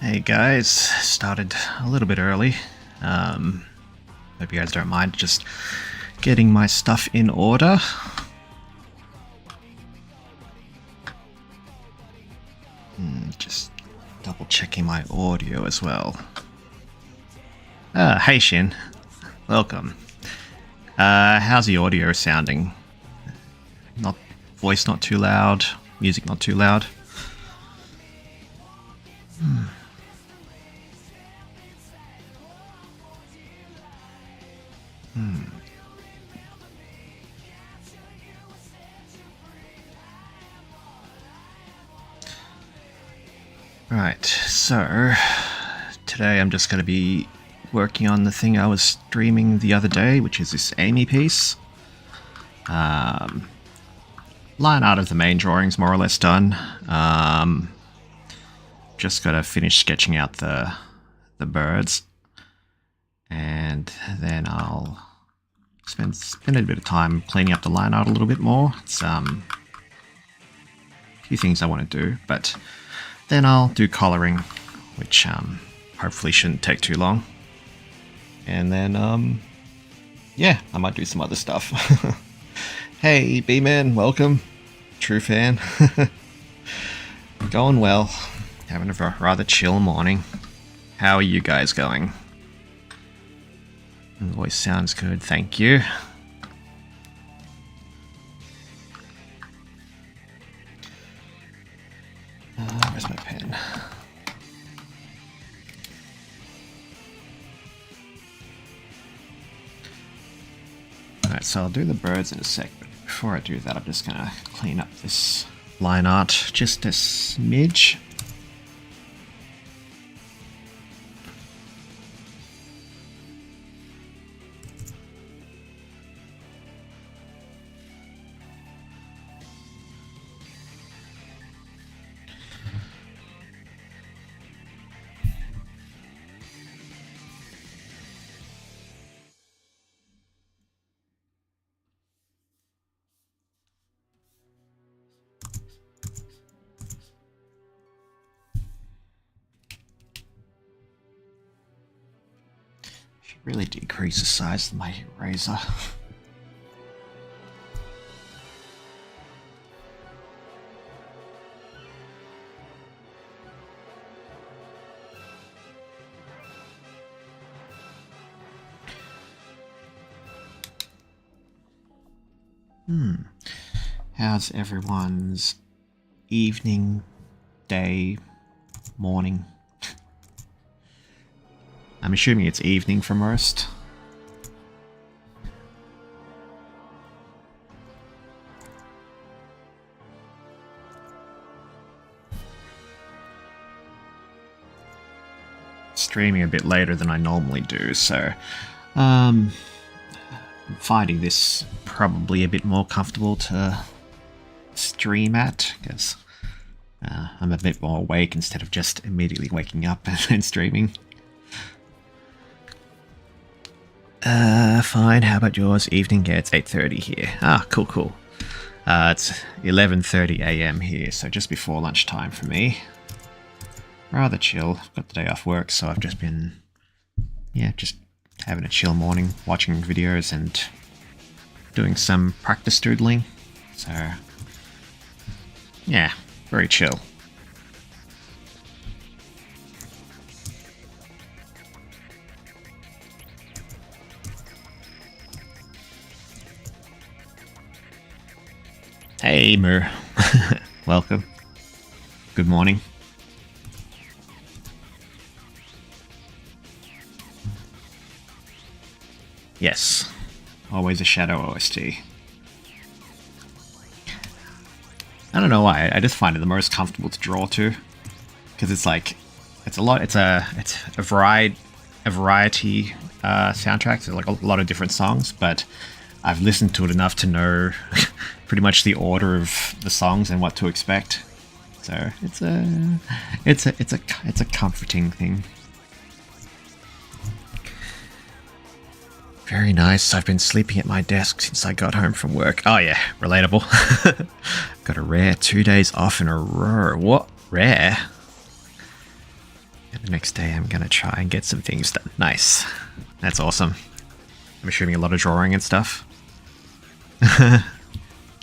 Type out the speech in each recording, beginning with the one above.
Hey guys, started a little bit early. Hope you guys don't mind just getting my stuff in order. Just double checking my audio as well. Hey Shin, welcome. How's the audio sounding? Voice not too loud, music not too loud. Right, so today I'm just going to be working on the thing I was streaming the other day, which is this Amy piece. Line art of the main drawing's more or less done. Just got to finish sketching out the birds, and then I'll spend a bit of time cleaning up the line art a little bit more. It's a few things I want to do, but then I'll do colouring, which hopefully shouldn't take too long. And then, yeah, I might do some other stuff. Hey, B-Man, welcome. True fan. Going well. Having a rather chill morning. How are you guys going? Voice sounds good, thank you. Where's my pen? Alright, so I'll do the birds in a sec, but before I do that I'm just gonna clean up this line art just a smidge. Really decrease the size of my eraser. How's everyone's evening, day, morning? I'm assuming it's evening for most. Streaming a bit later than I normally do, so I'm finding this probably a bit more comfortable to stream at, because I'm a bit more awake instead of just immediately waking up and streaming. Fine. How about yours? Evening? Yeah, it's 8:30 here. Ah, cool. It's 11:30 AM here, so just before lunchtime for me. Rather chill. I've got the day off work, so I've just been, yeah, just having a chill morning, watching videos and doing some practice doodling. So, yeah, very chill. Hey, Mer. Welcome. Good morning. Yes. Always a Shadow OST. I don't know why, I just find it the most comfortable to draw to. Because it's like, it's a variety soundtrack, so like a lot of different songs, but I've listened to it enough to know pretty much the order of the songs and what to expect. So it's a comforting thing. Very nice. I've been sleeping at my desk since I got home from work. Oh yeah, relatable. Got a rare 2 days off in a row. What? Rare? And the next day I'm gonna try and get some things done. Nice. That's awesome. I'm assuming a lot of drawing and stuff.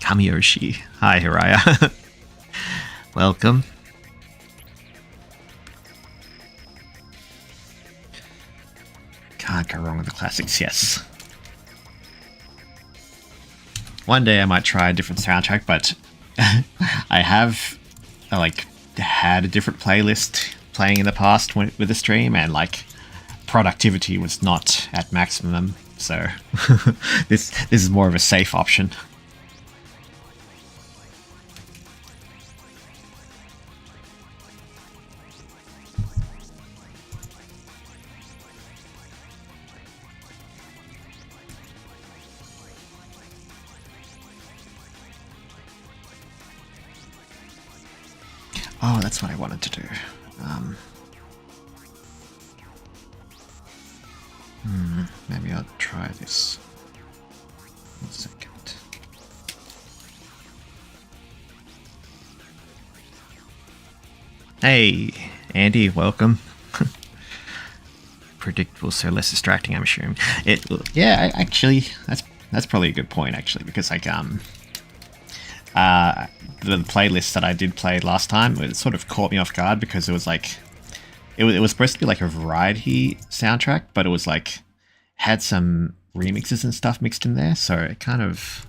Kamiyoshi. Hi, Hiraya. Welcome. Can't go wrong with the classics, yes. One day I might try a different soundtrack, but I have like had a different playlist playing in the past with the stream, and like productivity was not at maximum, so this is more of a safe option. Oh, that's what I wanted to do. Maybe I'll try this. 1 second. Hey, Andy, welcome. Predictable, so less distracting, I'm assuming. Yeah, actually, that's probably a good point, actually, because like the playlist that I did play last time, it sort of caught me off guard because it was like it was supposed to be like a variety soundtrack, but it was like had some remixes and stuff mixed in there, so it kind of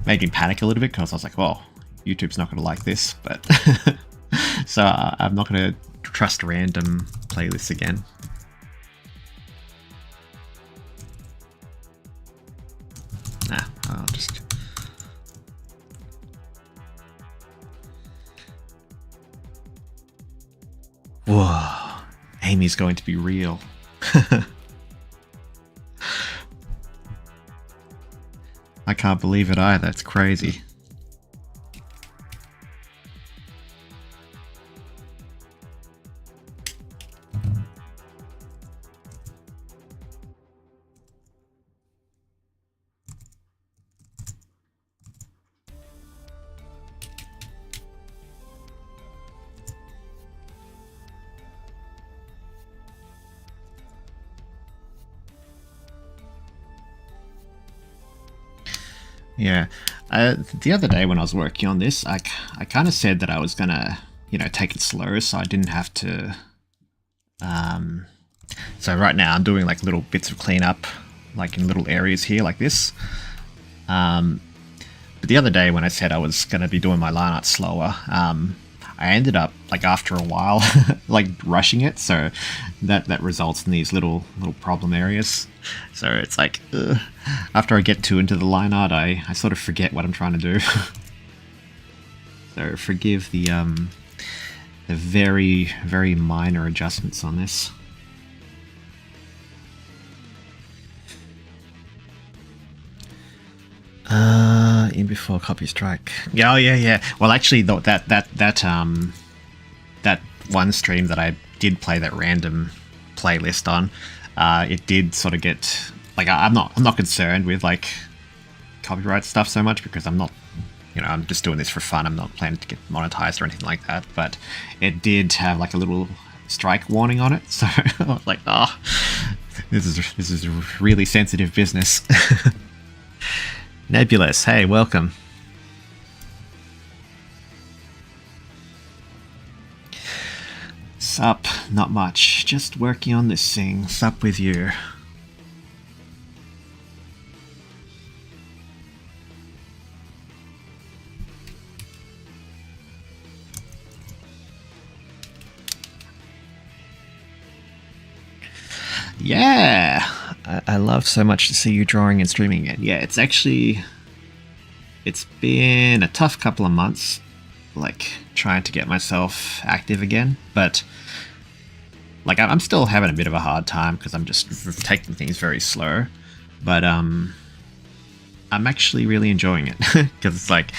made me panic a little bit because I was like, well, YouTube's not going to like this, but so I'm not going to trust random playlists again. Nah, I'll just... Whoa, Amy's going to be real. I can't believe it either, it's crazy. Yeah, the other day when I was working on this, I kind of said that I was gonna, take it slow so I didn't have to. So right now I'm doing like little bits of cleanup, like in little areas here, like this. But the other day when I said I was gonna be doing my line art slower, I ended up like after a while, like rushing it, so that results in these little problem areas. So it's like, after I get too into the line art, I sort of forget what I'm trying to do. So forgive the very, very minor adjustments on this. In before copy strike. Yeah, oh yeah. Well, actually, though, that one stream that I did play that random playlist on, it did sort of get like I'm not concerned with like copyright stuff so much because I'm not, I'm just doing this for fun. I'm not planning to get monetized or anything like that. But it did have like a little strike warning on it, so I was like, oh, this is really sensitive business. Nebulous, hey, welcome. Sup, not much. Just working on this thing. Sup with you. Yeah! I love so much to see you drawing and streaming again. Yeah, it's been a tough couple of months, like trying to get myself active again, but like I'm still having a bit of a hard time because I'm just taking things very slow, but I'm actually really enjoying it because it's like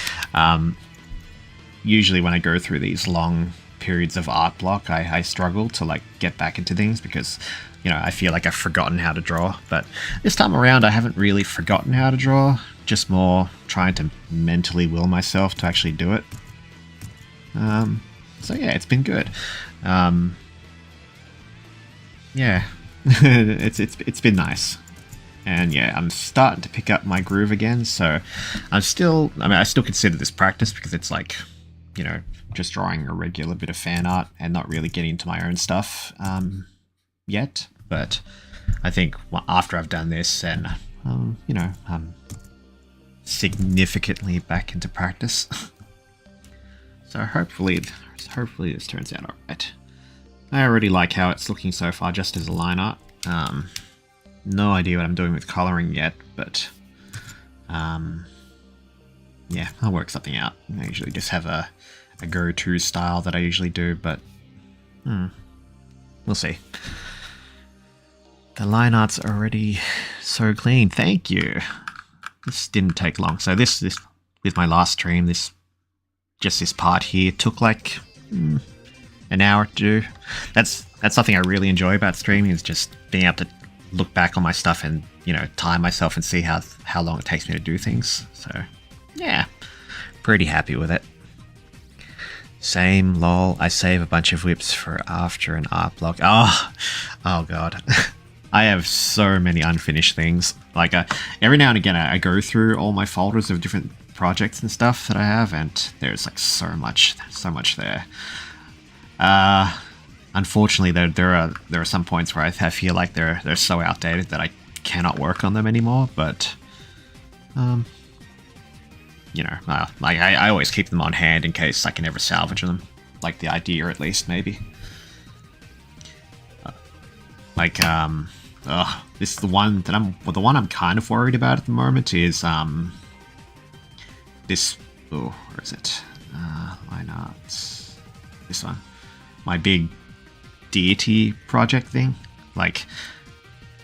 usually when I go through these long periods of art block, I struggle to like get back into things because, you know, I feel like I've forgotten how to draw. But this time around, I haven't really forgotten how to draw, just more trying to mentally will myself to actually do it. So yeah, it's been good. Yeah, it's been nice. And yeah, I'm starting to pick up my groove again, so I still consider this practice because it's like, you know, just drawing a regular bit of fan art and not really getting into my own stuff yet. But I think after I've done this and, you know, I'm significantly back into practice. So hopefully this turns out alright. I already like how it's looking so far just as a line art. No idea what I'm doing with coloring yet, but yeah, I'll work something out. I usually just have a go-to style that I usually do, but we'll see. The line art's already so clean. Thank you. This didn't take long. So this with my last stream, this part here took like an hour to do. That's something I really enjoy about streaming, is just being able to look back on my stuff and, you know, time myself and see how long it takes me to do things. So yeah, pretty happy with it. Same, lol. I save a bunch of whips for after an art block. Oh god. I have so many unfinished things. Like every now and again I go through all my folders of different projects and stuff that I have, and there's like so much there. Unfortunately, there are some points where I feel like they're so outdated that I cannot work on them anymore. But you know, like I always keep them on hand in case I can ever salvage them. Like the idea, at least, maybe. This is the one that I'm kind of worried about at the moment is this. Oh, where is it? Line arts. This one. My big deity project thing. Like,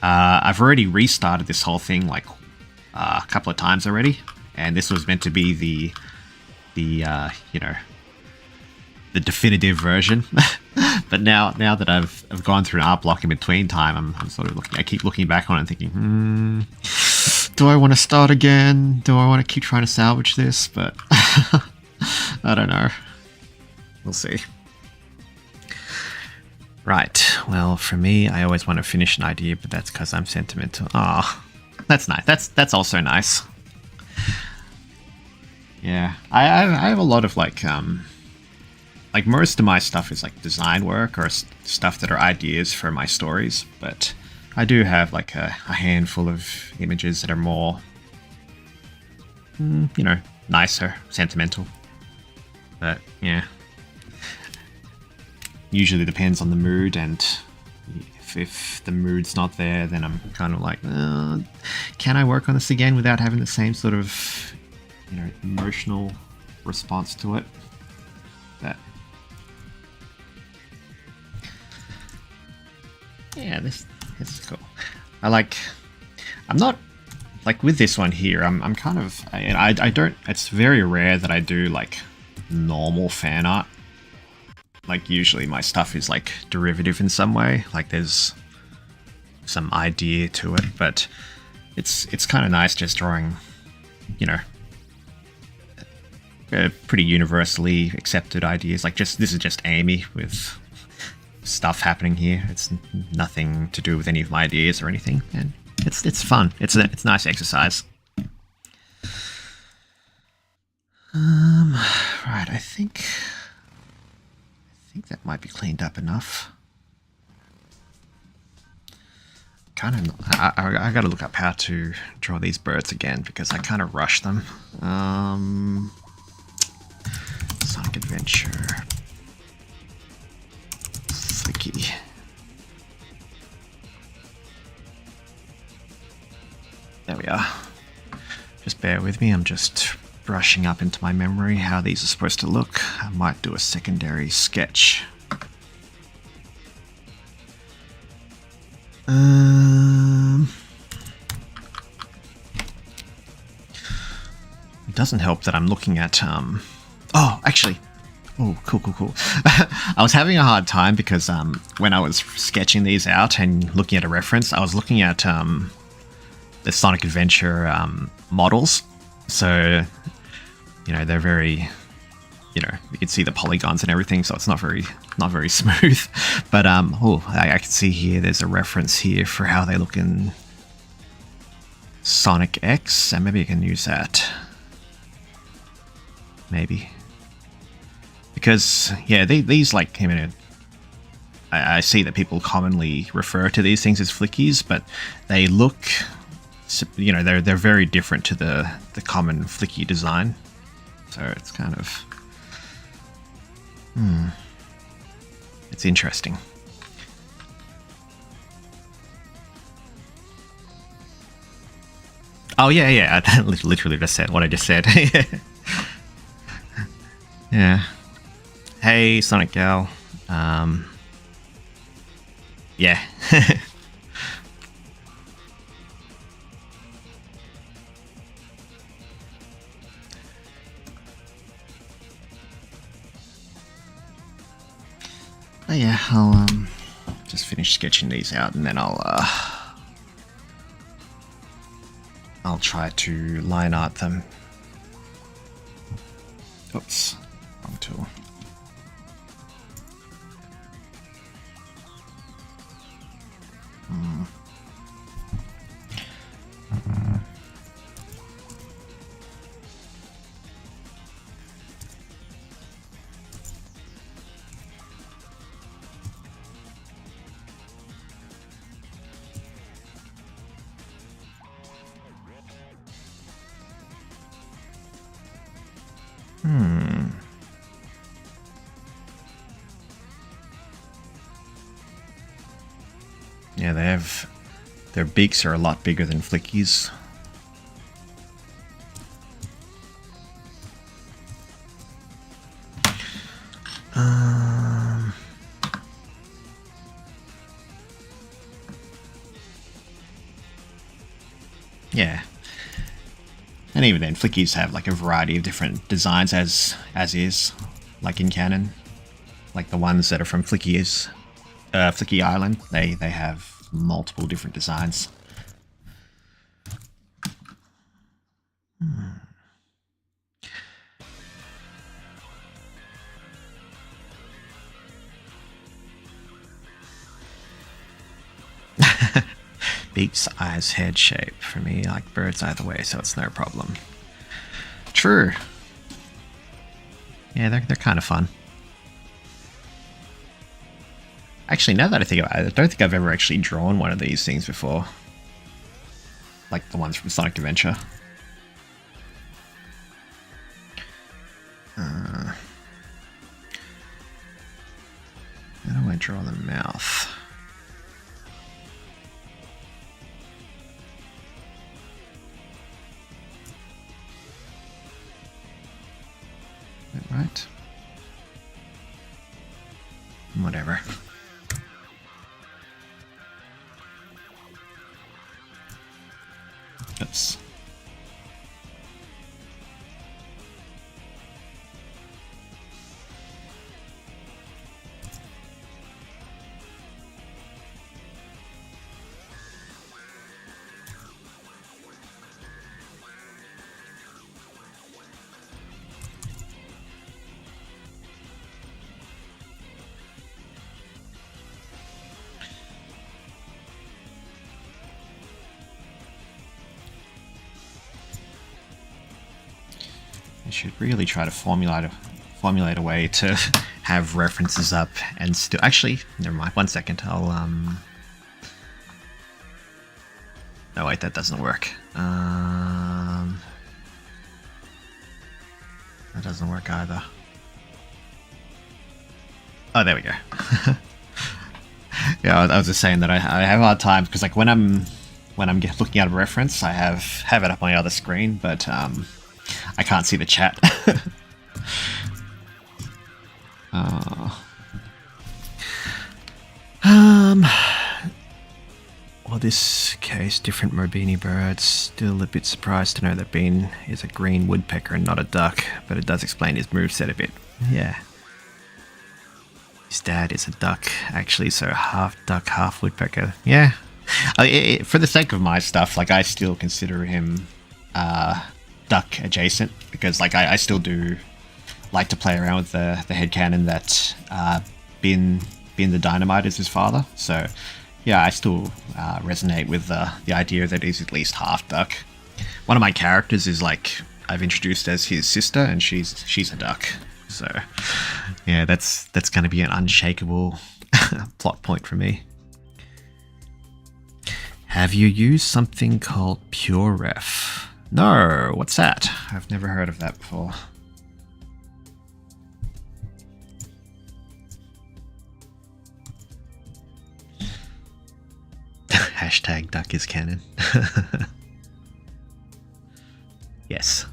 I've already restarted this whole thing like a couple of times already, and this was meant to be the you know, the definitive version. But now that I've gone through an art block in between time, I'm sort of I keep looking back on it and thinking, do I want to start again? Do I want to keep trying to salvage this? But I don't know. We'll see. Right, well, for me, I always want to finish an idea, but that's because I'm sentimental. Oh, that's nice. That's also nice. Yeah, I have a lot of like most of my stuff is like design work or stuff that are ideas for my stories, but I do have like a handful of images that are more, you know, nicer, sentimental. But yeah. Usually depends on the mood, and if the mood's not there, then I'm kind of like, can I work on this again without having the same sort of, you know, emotional response to it? But yeah, this is cool. I'm not like with this one here. I'm kind of I don't. It's very rare that I do like normal fan art. Like, usually my stuff is like derivative in some way, like there's some idea to it, but it's kind of nice just drawing, you know, pretty universally accepted ideas. Like, this is just Amy with stuff happening here. It's nothing to do with any of my ideas or anything, and it's fun. It's a nice exercise. Right, I think that might be cleaned up enough. I gotta look up how to draw these birds again because I kind of rushed them. Sonic Adventure. Flicky. There we are. Just bear with me, I'm just brushing up into my memory how these are supposed to look. I might do a secondary sketch. It doesn't help that I'm looking at oh, actually, Oh, cool, cool, cool. I was having a hard time because when I was sketching these out and looking at a reference, I was looking at the Sonic Adventure models. So, you know, they're very, you know, you can see the polygons and everything, so it's not very smooth. But oh, I can see here there's a reference here for how they look in Sonic X, and maybe I can use that. Maybe. Because, yeah, these like, you know, I see that people commonly refer to these things as flickies, but they look, you know, they're very different to the common flicky design. So it's kind of, it's interesting. Oh yeah, I literally just said what I just said. Yeah. Hey, Sonic Gal. Yeah. Oh yeah, I'll just finish sketching these out, and then I'll try to line art them. Oops, wrong tool. Yeah, they have, their beaks are a lot bigger than Flicky's. Yeah. And even then, Flickies have like a variety of different designs as is, like in canon. Like the ones that are from Flicky Island, they have multiple different designs. Beaks, eyes, head shape. For me, like birds either way, so it's no problem. True. Yeah, they're kind of fun. Actually, now that I think about it, I don't think I've ever actually drawn one of these things before. Like the ones from Sonic Adventure. How do I draw the mouth? Is that right? Whatever. Oops. I should really try to formulate a way to have references up and still. Actually, never mind. 1 second. I'll No, wait, that doesn't work. That doesn't work either. Oh, there we go. Yeah, I was just saying that I have a hard time because, like, when I'm looking at a reference, I have it up on the other screen, but I can't see the chat. Well, this case, different Mobini birds. Still a bit surprised to know that Bean is a green woodpecker and not a duck, but it does explain his moveset a bit. Yeah. His dad is a duck, actually, so half duck, half woodpecker. Yeah. For the sake of my stuff, like, I still consider him duck adjacent, because, like, I still do like to play around with the headcanon that Bin the Dynamite is his father. So, yeah, I still resonate with the idea that he's at least half duck. One of my characters is, like, I've introduced as his sister, and she's a duck. So, yeah, that's going to be an unshakable plot point for me. Have you used something called PureRef? No, what's that? I've never heard of that before. Hashtag duck is canon. Yes.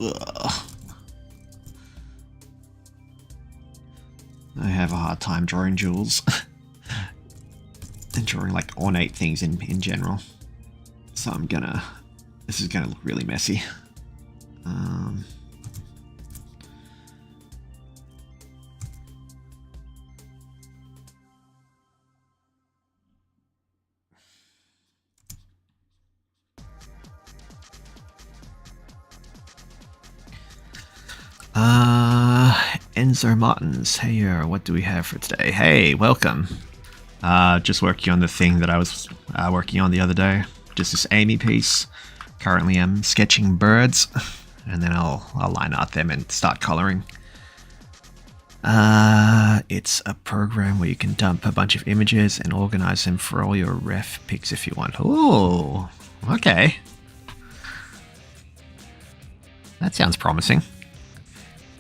Ugh. I have a hard time drawing jewels. And drawing, like, ornate things in general. So this is gonna look really messy. Enzo Martins, hey, what do we have for today? Hey, welcome. Just working on the thing that I was working on the other day. Just this Amy piece. Currently I'm sketching birds, and then I'll line art them and start coloring. It's a program where you can dump a bunch of images and organize them for all your ref pics if you want. Oh, okay. That sounds promising.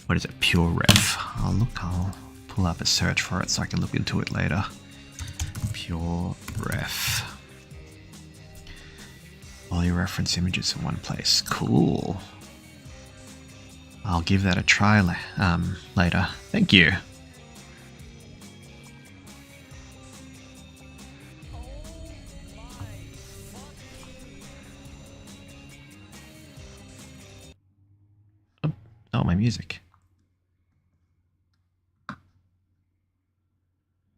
What is it? PureRef. I'll pull up a search for it so I can look into it later. PureRef. All your reference images in one place. Cool. I'll give that a try later. Thank you. Oh, my music.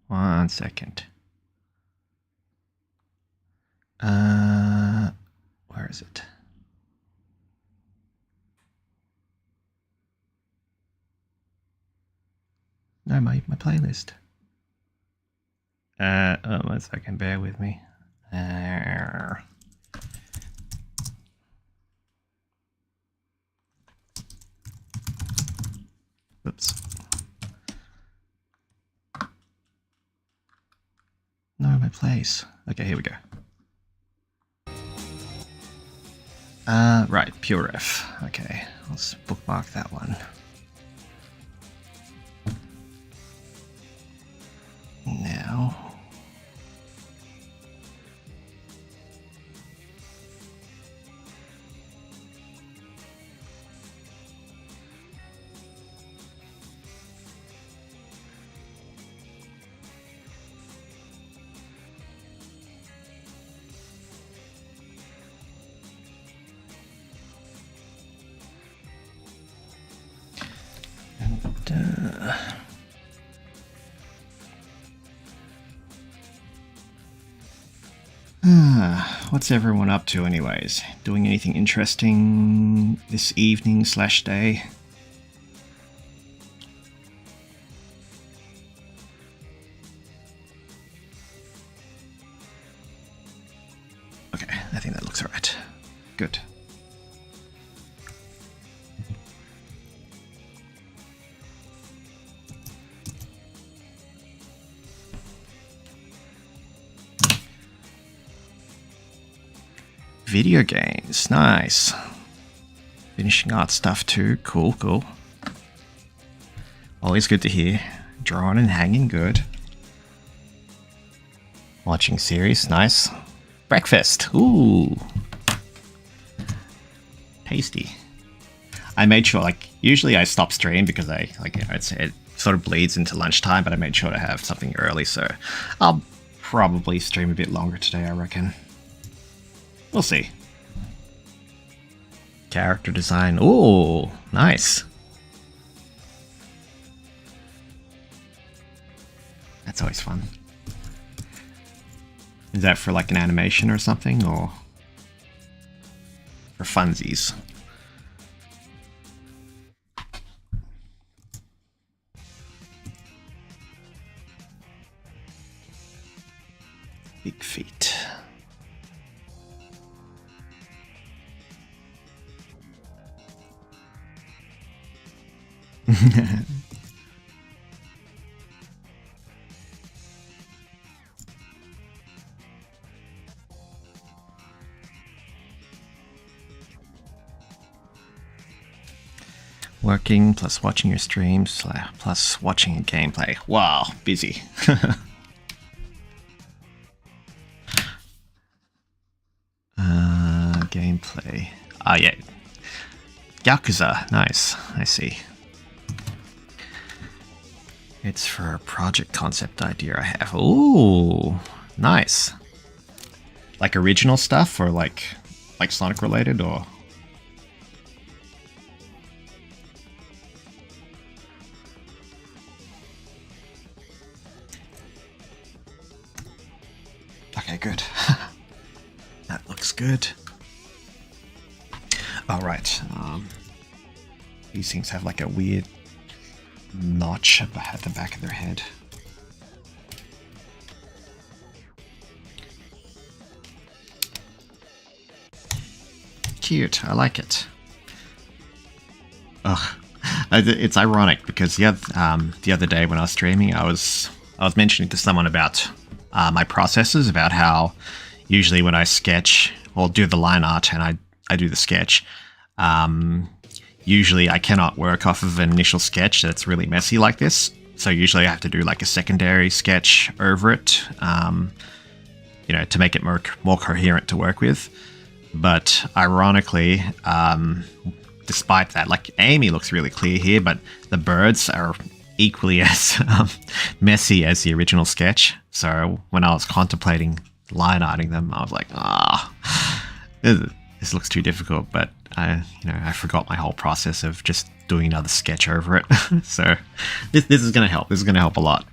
One second. Where is it? No, my playlist. Oh, 1 second, bear with me. Oops. No, my place. Okay, here we go. Right, PureRef. Okay, let's bookmark that one. Now. What's everyone up to anyways? Doing anything interesting this evening / day? Okay, I think that looks alright. Good. Video games, nice. Finishing art stuff too, cool. Always good to hear. Drawing and hanging, good. Watching series, nice. Breakfast, ooh. Tasty. I made sure, like, usually I stop stream because it's sort of bleeds into lunchtime, but I made sure to have something early, so I'll probably stream a bit longer today, I reckon. We'll see. Character design. Ooh, nice. That's always fun. Is that for like an animation or something, or for funsies? Big feet. Working plus watching your streams plus watching a gameplay. Wow, busy. Gameplay. Ah, yeah. Yakuza. Nice. I see. It's for a project concept idea I have. Ooh, nice. Like original stuff or like Sonic related or? Okay, good. That looks good. All right. These things have like a weird notch at the back of their head. Cute. I like it. Ugh. It's ironic because the other day when I was streaming, I was mentioning to someone about my processes, about how usually when I sketch or do the line art and I do the sketch, usually I cannot work off of an initial sketch that's really messy like this. So usually I have to do like a secondary sketch over it, you know, to make it more coherent to work with. But ironically, despite that, like Amy looks really clear here, but the birds are equally as messy as the original sketch. So when I was contemplating line arting them, I was like, this looks too difficult. But I forgot my whole process of just doing another sketch over it. So this is going to help. This is going to help a lot.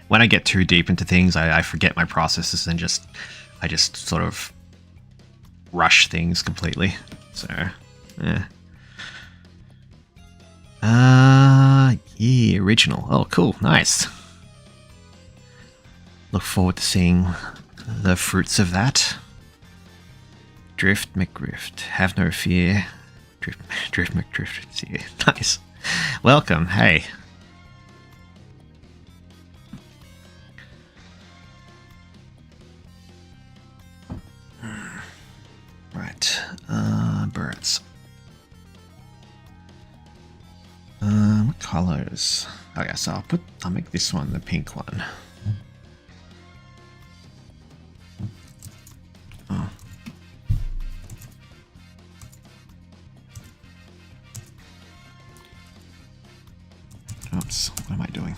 When I get too deep into things, I forget my processes and I just sort of rush things completely. So, yeah. Yeah, original. Oh, cool. Nice. Look forward to seeing the fruits of that. Drift McGrift. Have no fear. Drift McDrift. See you. Nice. Welcome. Hey. Right. Birds. What colors? Oh yeah, so I'll make this one the pink one. Oh. Oops, what am I doing?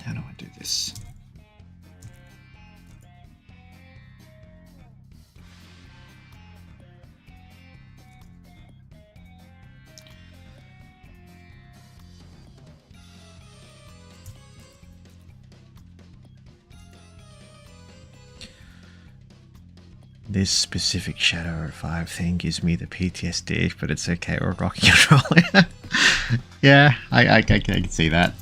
How do I do this? This specific Shadow 5 thing gives me the PTSD, but it's okay, we're rocking and rolling. Yeah, I can see that.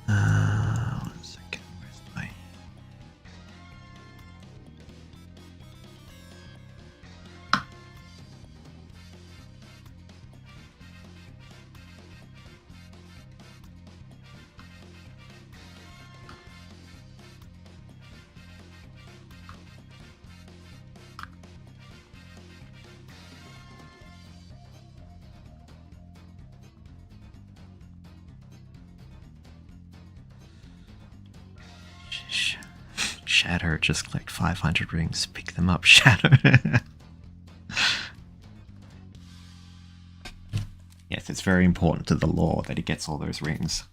One second. Shatter, just collect 500 rings, pick them up, Shatter. Yes, it's very important to the lore that he gets all those rings.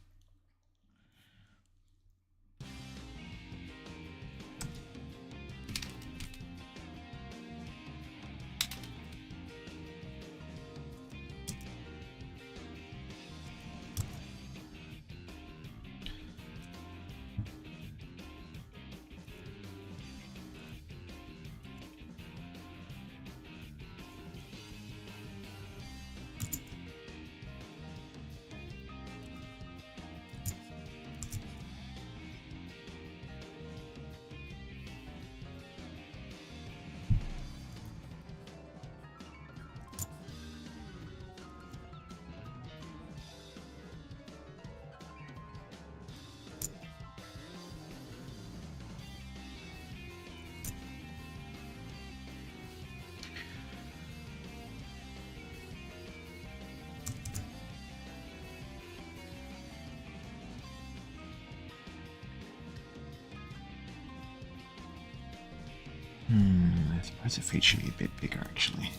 I suppose it feet should be a bit bigger, actually.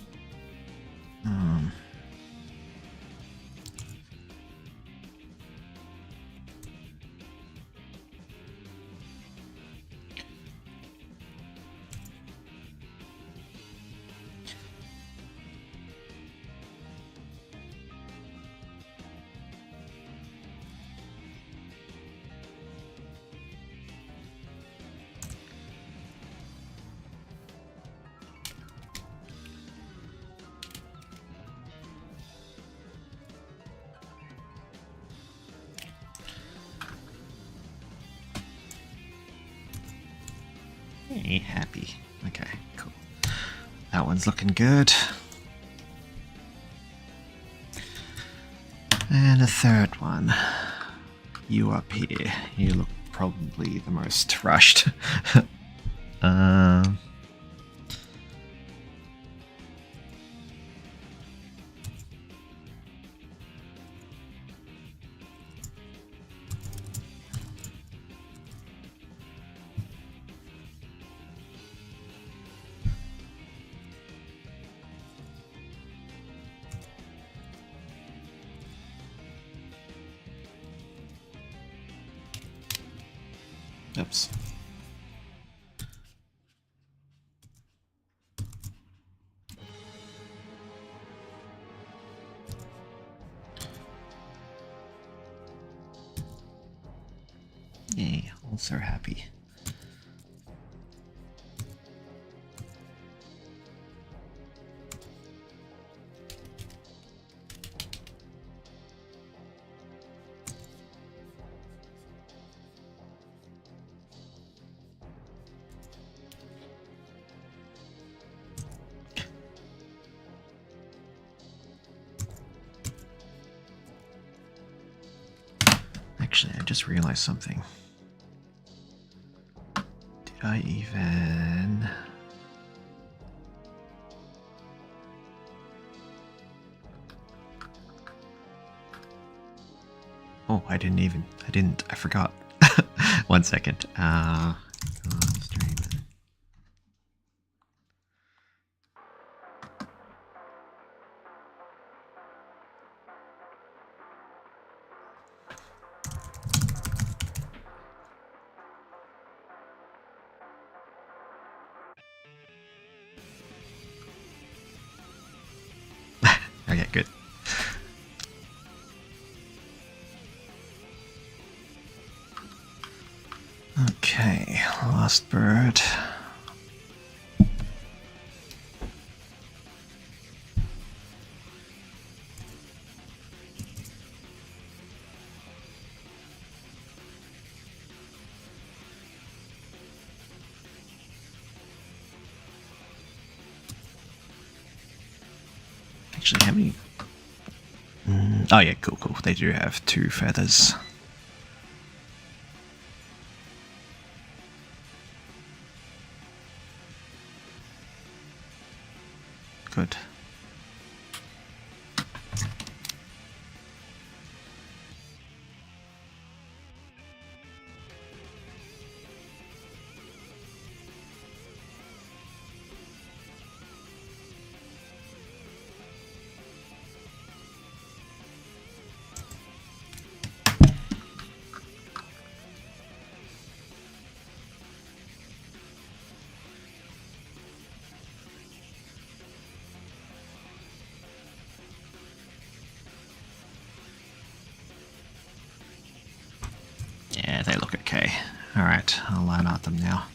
Hey, happy. Okay, cool. That one's looking good. And a third one. You up here. You look probably the most rushed. Oops. Yay, also happy. Actually, I just realized something. Did I even... Oh, I forgot. One second. Streaming. Okay, good. Okay, last bird. Actually, how many? Oh yeah, cool, cool. They do have 2 feathers. Good. Alright, I'll line out them now.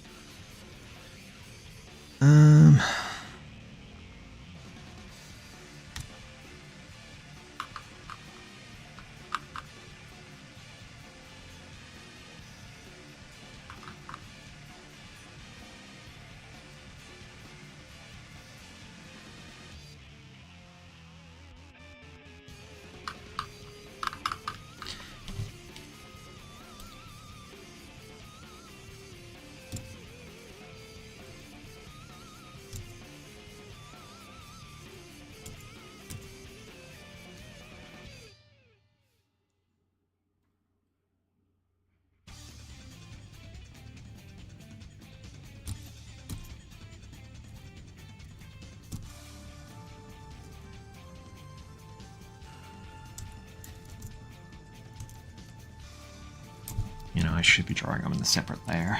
You know, I should be drawing them in a separate layer.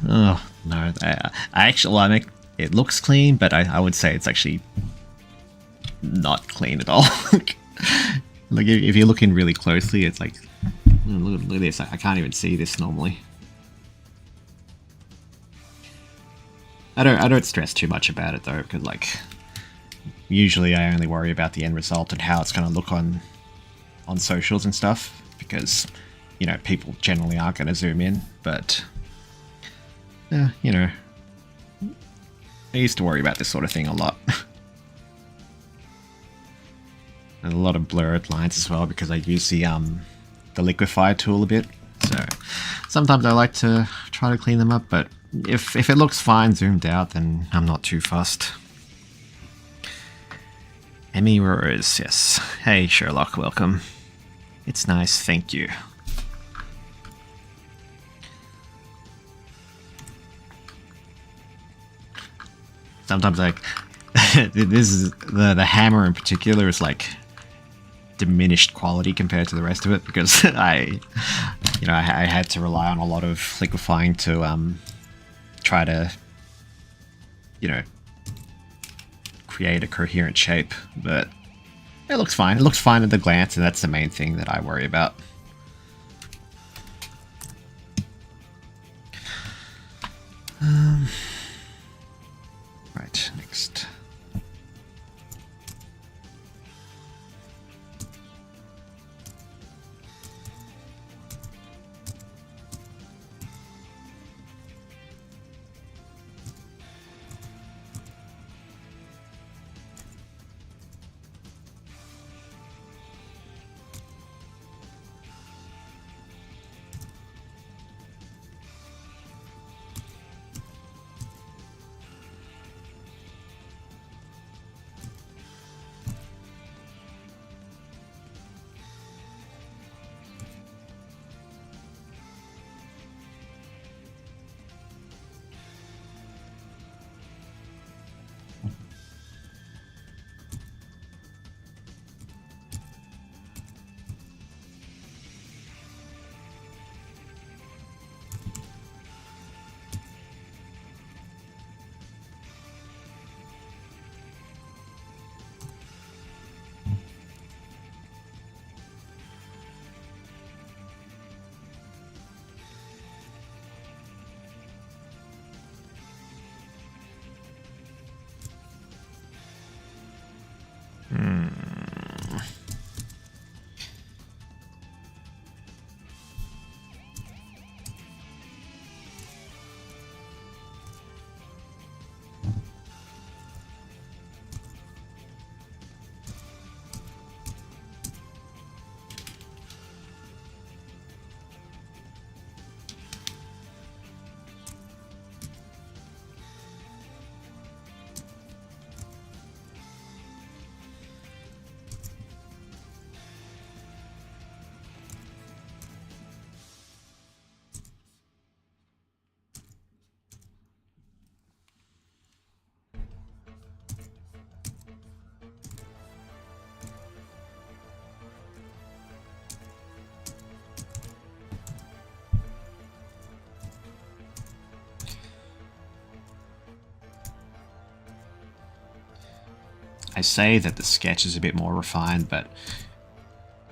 Oh, no. I actually, well, it looks clean, but I would say it's actually not clean at all. Like, if you're looking really closely, it's like, look at this. I can't even see this normally. I don't stress too much about it, though, because, like, usually I only worry about the end result and how it's going to look on socials and stuff, because, you know, people generally aren't going to zoom in, but you know, I used to worry about this sort of thing a lot. And a lot of blurred lines as well, because I use the liquify tool a bit, so sometimes I like to try to clean them up, but if it looks fine zoomed out, then I'm not too fussed. Emmy Rose, yes. Hey Sherlock, welcome. It's nice, thank you. Sometimes, like, this is the hammer in particular is like diminished quality compared to the rest of it, because I had to rely on a lot of liquefying to try to, you know, create a coherent shape, but it looks fine. It looks fine at a glance, and that's the main thing that I worry about. Right, next. I say that the sketch is a bit more refined, but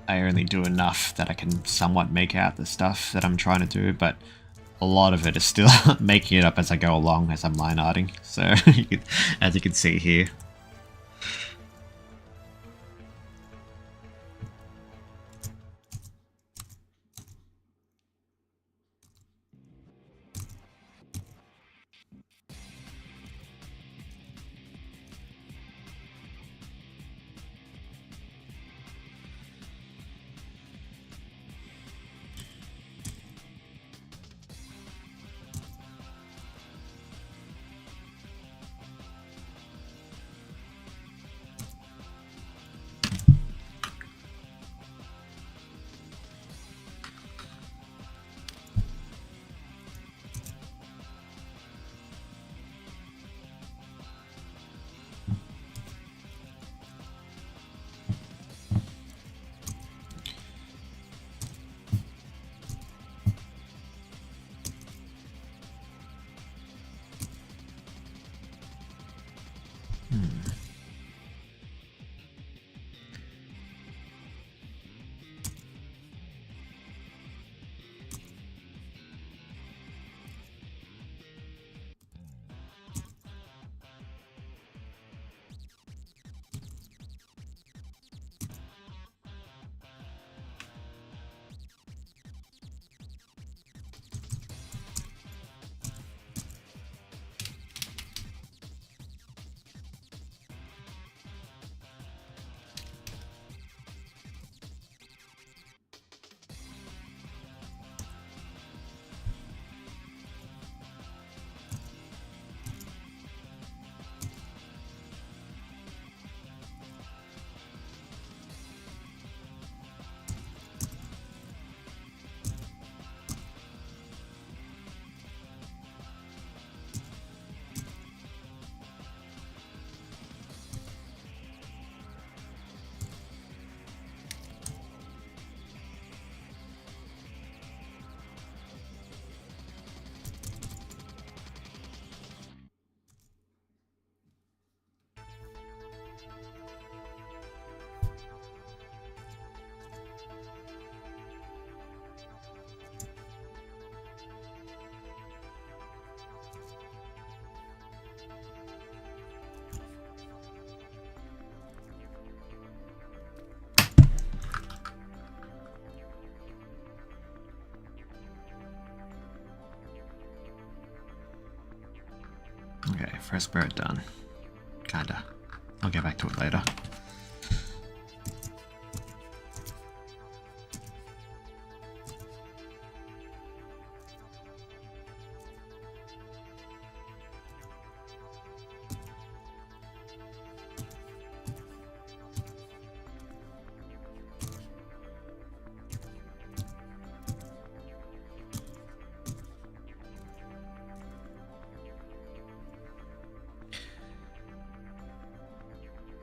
I only do enough that I can somewhat make out the stuff that I'm trying to do, but a lot of it is still making it up as I go along as I'm line arting. So, as you can see here. Okay, first bird done. Kinda. I'll get back to it later.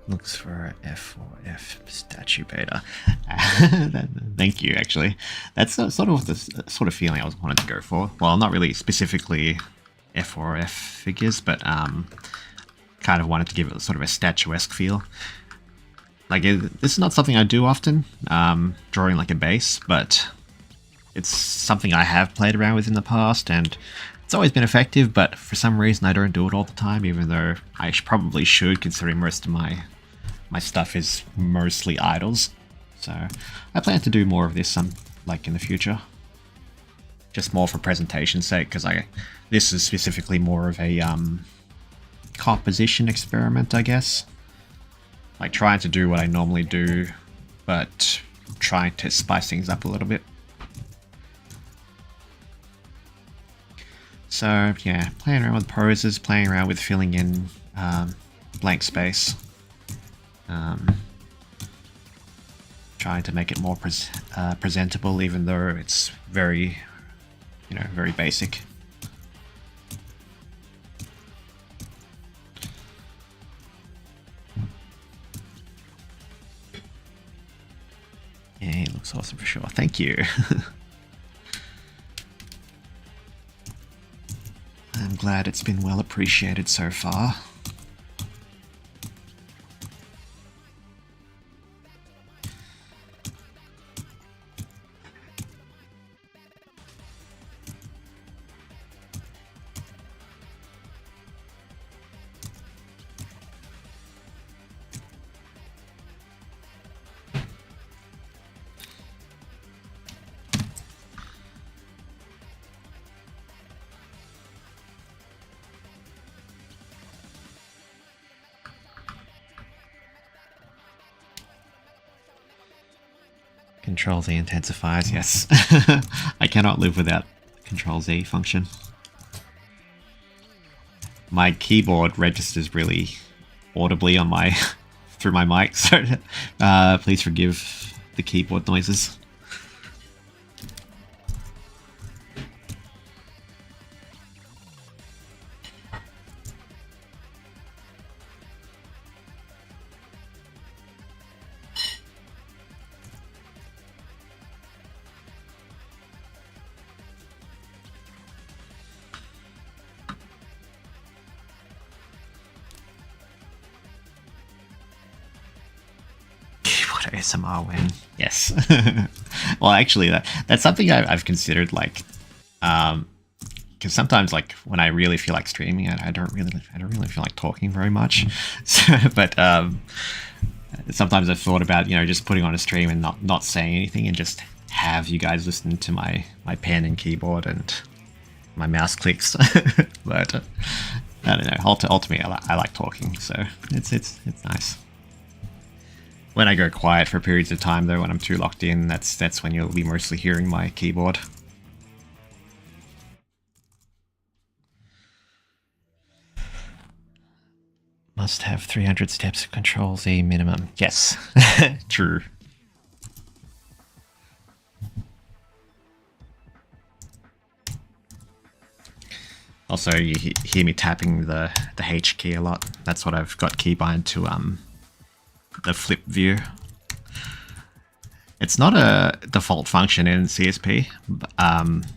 Looks for F4F statue beta. Thank you, actually. That's sort of the sort of feeling I was wanting to go for. Well, not really specifically F4F figures, but kind of wanted to give it sort of a statuesque feel. Like, this is not something I do often, drawing like a base, but it's something I have played around with in the past, and it's always been effective, but for some reason I don't do it all the time, even though I probably should, considering most of my stuff is mostly idols. So I plan to do more of this like in the future. Just more for presentation's sake, because this is specifically more of a composition experiment, I guess. Like trying to do what I normally do, but trying to spice things up a little bit. So yeah, playing around with poses, playing around with filling in blank space. Trying to make it more presentable, even though it's very, very basic. Yeah, he looks awesome for sure. Thank you. I'm glad it's been well appreciated so far. Control Z intensifies, yes. I cannot live without Control Z function. My keyboard registers really audibly on my through my mic, so please forgive the keyboard noises. ASMR when yes. Well, actually, that's something I've considered, like, because sometimes, like, when I really feel like streaming, I don't really feel like talking very much. So, but sometimes I've thought about, you know, just putting on a stream and not saying anything and just have you guys listen to my pen and keyboard and my mouse clicks. But I don't know. Ultimately, I like talking, so it's nice. When I go quiet for periods of time, though, when I'm too locked in, that's when you'll be mostly hearing my keyboard. Must have 300 steps of Control Z minimum. Yes, true. Also, you hear me tapping the H key a lot. That's what I've got keybind to the flip view. It's not a default function in CSP,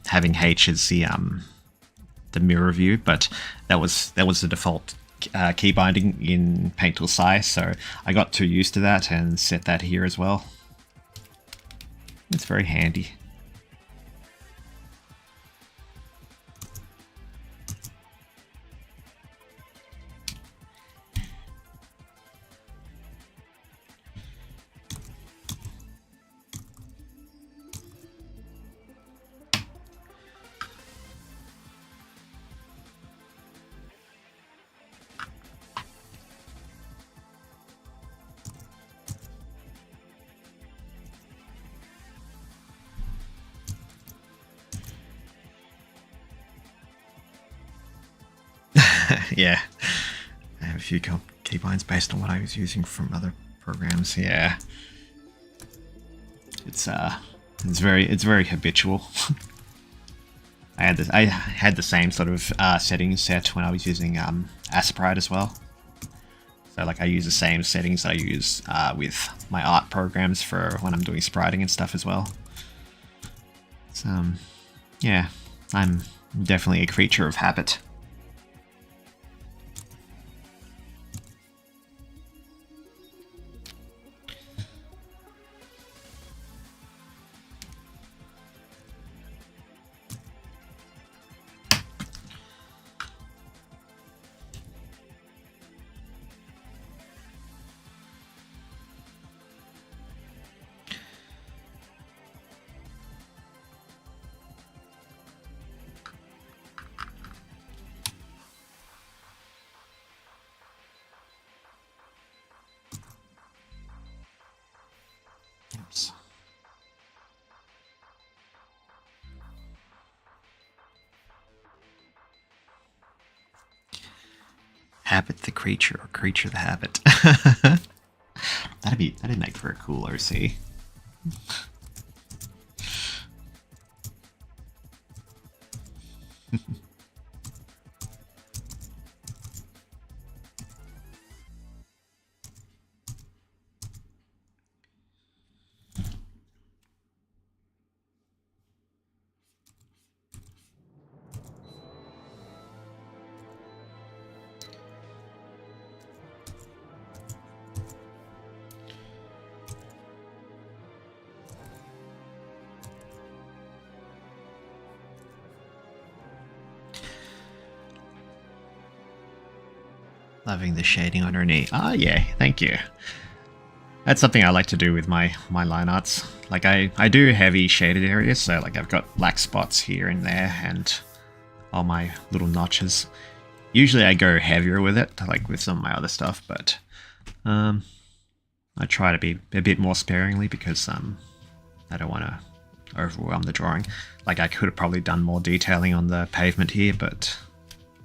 having H as the mirror view, but that was the default key binding in Paint Tool Sci, so I got too used to that and set that here as well. It's very handy. Yeah, I have a few keybinds based on what I was using from other programs. Yeah, it's very habitual. I had the same sort of settings set when I was using Aspirite as well. So like I use the same settings that I use with my art programs for when I'm doing spriting and stuff as well. So yeah, I'm definitely a creature of habit. Habit the creature, or creature the habit. That'd make for a cool OC. Loving the shading on her knee. Ah, yeah, thank you. That's something I like to do with my line arts. Like I do heavy shaded areas, so like I've got black spots here and there and all my little notches. Usually I go heavier with it, like with some of my other stuff, but I try to be a bit more sparingly because I don't want to overwhelm the drawing. Like, I could have probably done more detailing on the pavement here, but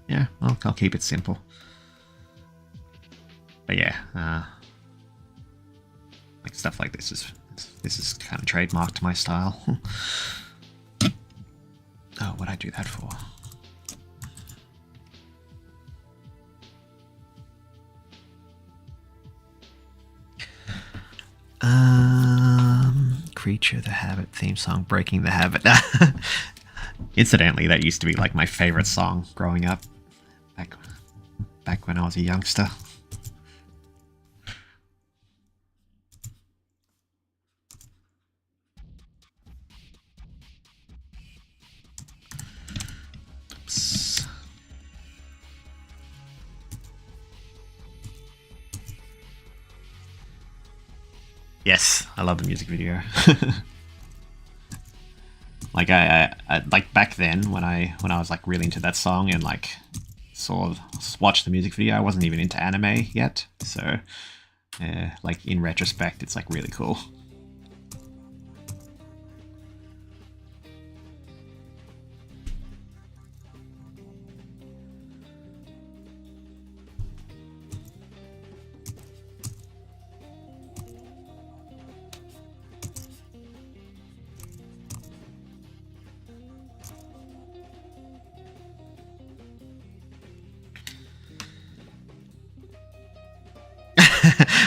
yeah, I'll keep it simple. But yeah, like stuff like this is kind of trademarked to my style. Oh, what'd I do that for? Creature the Habit theme song, Breaking the Habit. Incidentally, that used to be like my favorite song growing up, back when I was a youngster. Oops. Yes, I love the music video. Like I like back then when I was like really into that song and like sort of watched the music video, I wasn't even into anime yet. So like in retrospect, it's like really cool.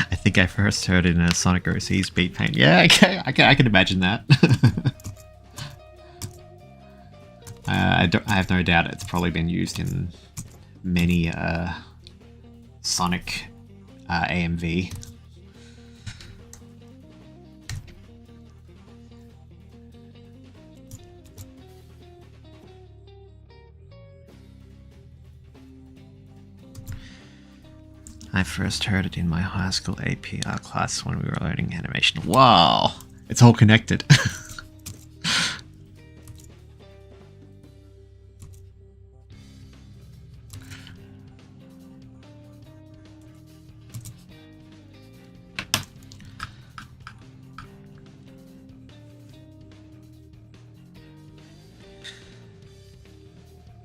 I think I first heard it in a Sonic OC's beat paint. Yeah, okay, I can imagine that. I have no doubt it's probably been used in many Sonic AMV. I first heard it in my high school APR class when we were learning animation. Wow! It's all connected.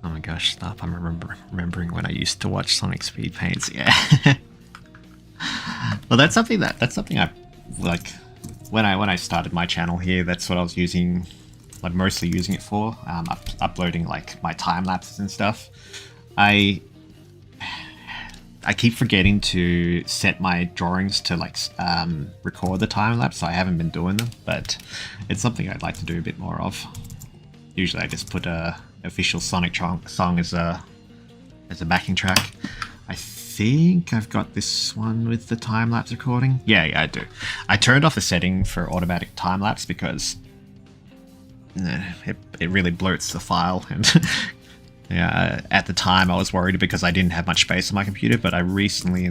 Oh my gosh, stop. I'm remembering when I used to watch Sonic Speed Paints. Yeah. Well, that's something I like when I started my channel here. That's what I was using, like mostly using it for, uploading like my time lapses and stuff. I keep forgetting to set my drawings to like record the time lapse, so I haven't been doing them, but it's something I'd like to do a bit more of. Usually I just put a official Sonic song as a backing track. I think I've got this one with the time-lapse recording. Yeah, I do. I turned off the setting for automatic time-lapse because it really bloats the file. And yeah, at the time I was worried because I didn't have much space on my computer, but I recently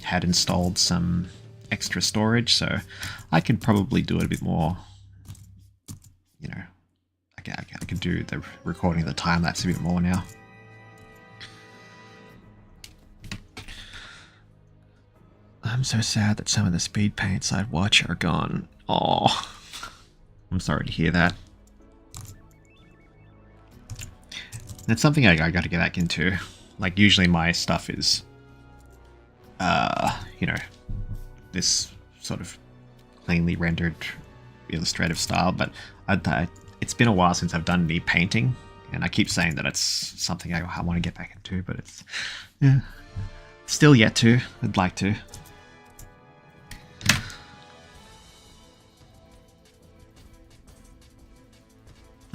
had installed some extra storage, so I could probably do it a bit more, you know, I can do the recording of the time-lapse a bit more now. I'm so sad that some of the speed paints I'd watch are gone. Oh, I'm sorry to hear that. That's something I gotta get back into. Like, usually my stuff is, you know, this sort of cleanly rendered illustrative style, but it's been a while since I've done any painting, and I keep saying that it's something I want to get back into, but it's, yeah, still yet to. I'd like to.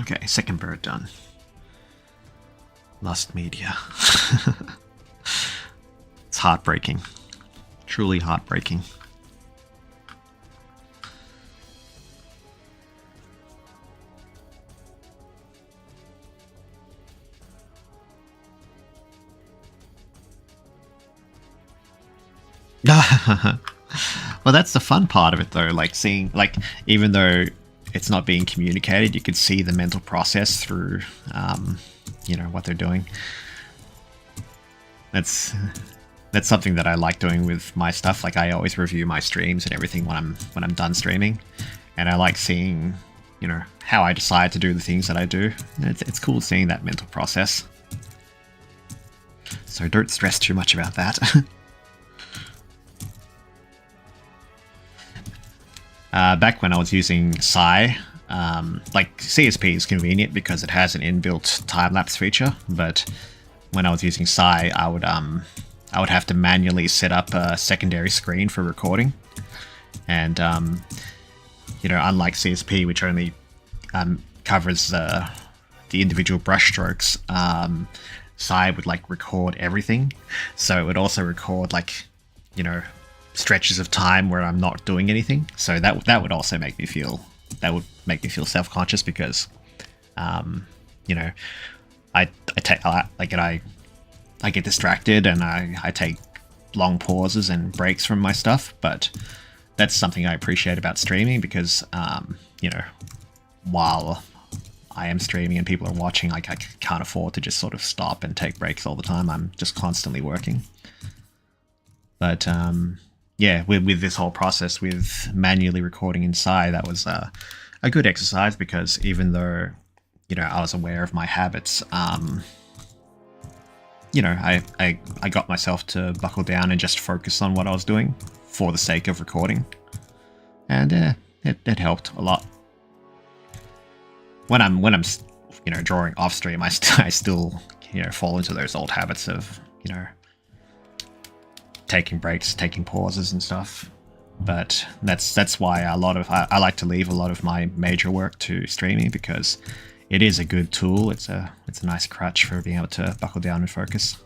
Okay, second bird done. Lost media. It's heartbreaking. Truly heartbreaking. Well, that's the fun part of it, though. Like seeing, like, even though it's not being communicated, you can see the mental process through, you know, what they're doing. That's something that I like doing with my stuff. Like, I always review my streams and everything when I'm done streaming, and I like seeing, you know, how I decide to do the things that I do. It's cool seeing that mental process. So don't stress too much about that. Back when I was using Psy, like CSP is convenient because it has an inbuilt time-lapse feature, but when I was using Psy, I would have to manually set up a secondary screen for recording, and you know, unlike CSP, which only covers the individual brushstrokes, Psy would like record everything, so it would also record like, you know, stretches of time where I'm not doing anything. So that would also make me feel self-conscious because, you know, I get distracted and I take long pauses and breaks from my stuff, but that's something I appreciate about streaming because, you know, while I am streaming and people are watching, like I can't afford to just sort of stop and take breaks all the time. I'm just constantly working. But yeah, with this whole process with manually recording inside, that was a good exercise because even though, you know, I was aware of my habits, you know, I got myself to buckle down and just focus on what I was doing for the sake of recording, and it helped a lot. When I'm you know, drawing off stream, I still, you know, fall into those old habits of, you know, taking breaks, taking pauses and stuff. But that's why I like to leave a lot of my major work to streaming, because it is a good tool. It's a nice crutch for being able to buckle down and focus.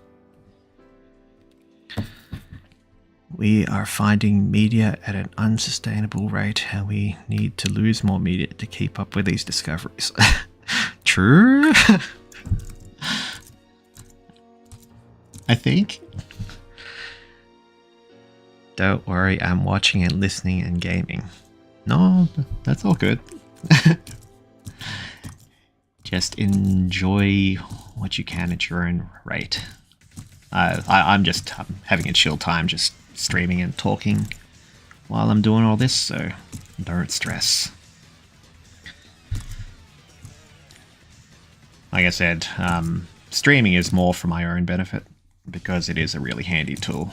We are finding media at an unsustainable rate, and we need to lose more media to keep up with these discoveries. True. I think. Don't worry, I'm watching and listening and gaming. No, that's all good. Just enjoy what you can at your own rate. I'm having a chill time, just streaming and talking while I'm doing all this, so don't stress. Like I said, streaming is more for my own benefit because it is a really handy tool.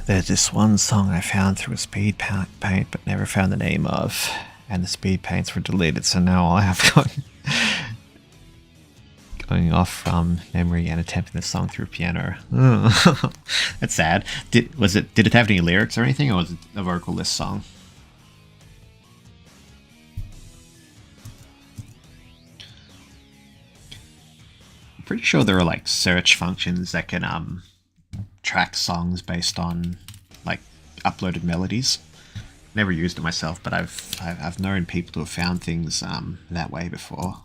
There's this one song I found through a speed paint but never found the name of, and the speed paints were deleted, so now I have going off from memory and attempting the song through piano. That's sad. Did it have any lyrics or anything, or was it a vocalless song? I'm pretty sure there are like search functions that can track songs based on like uploaded melodies. Never used it myself, but I've known people to have found things that way before.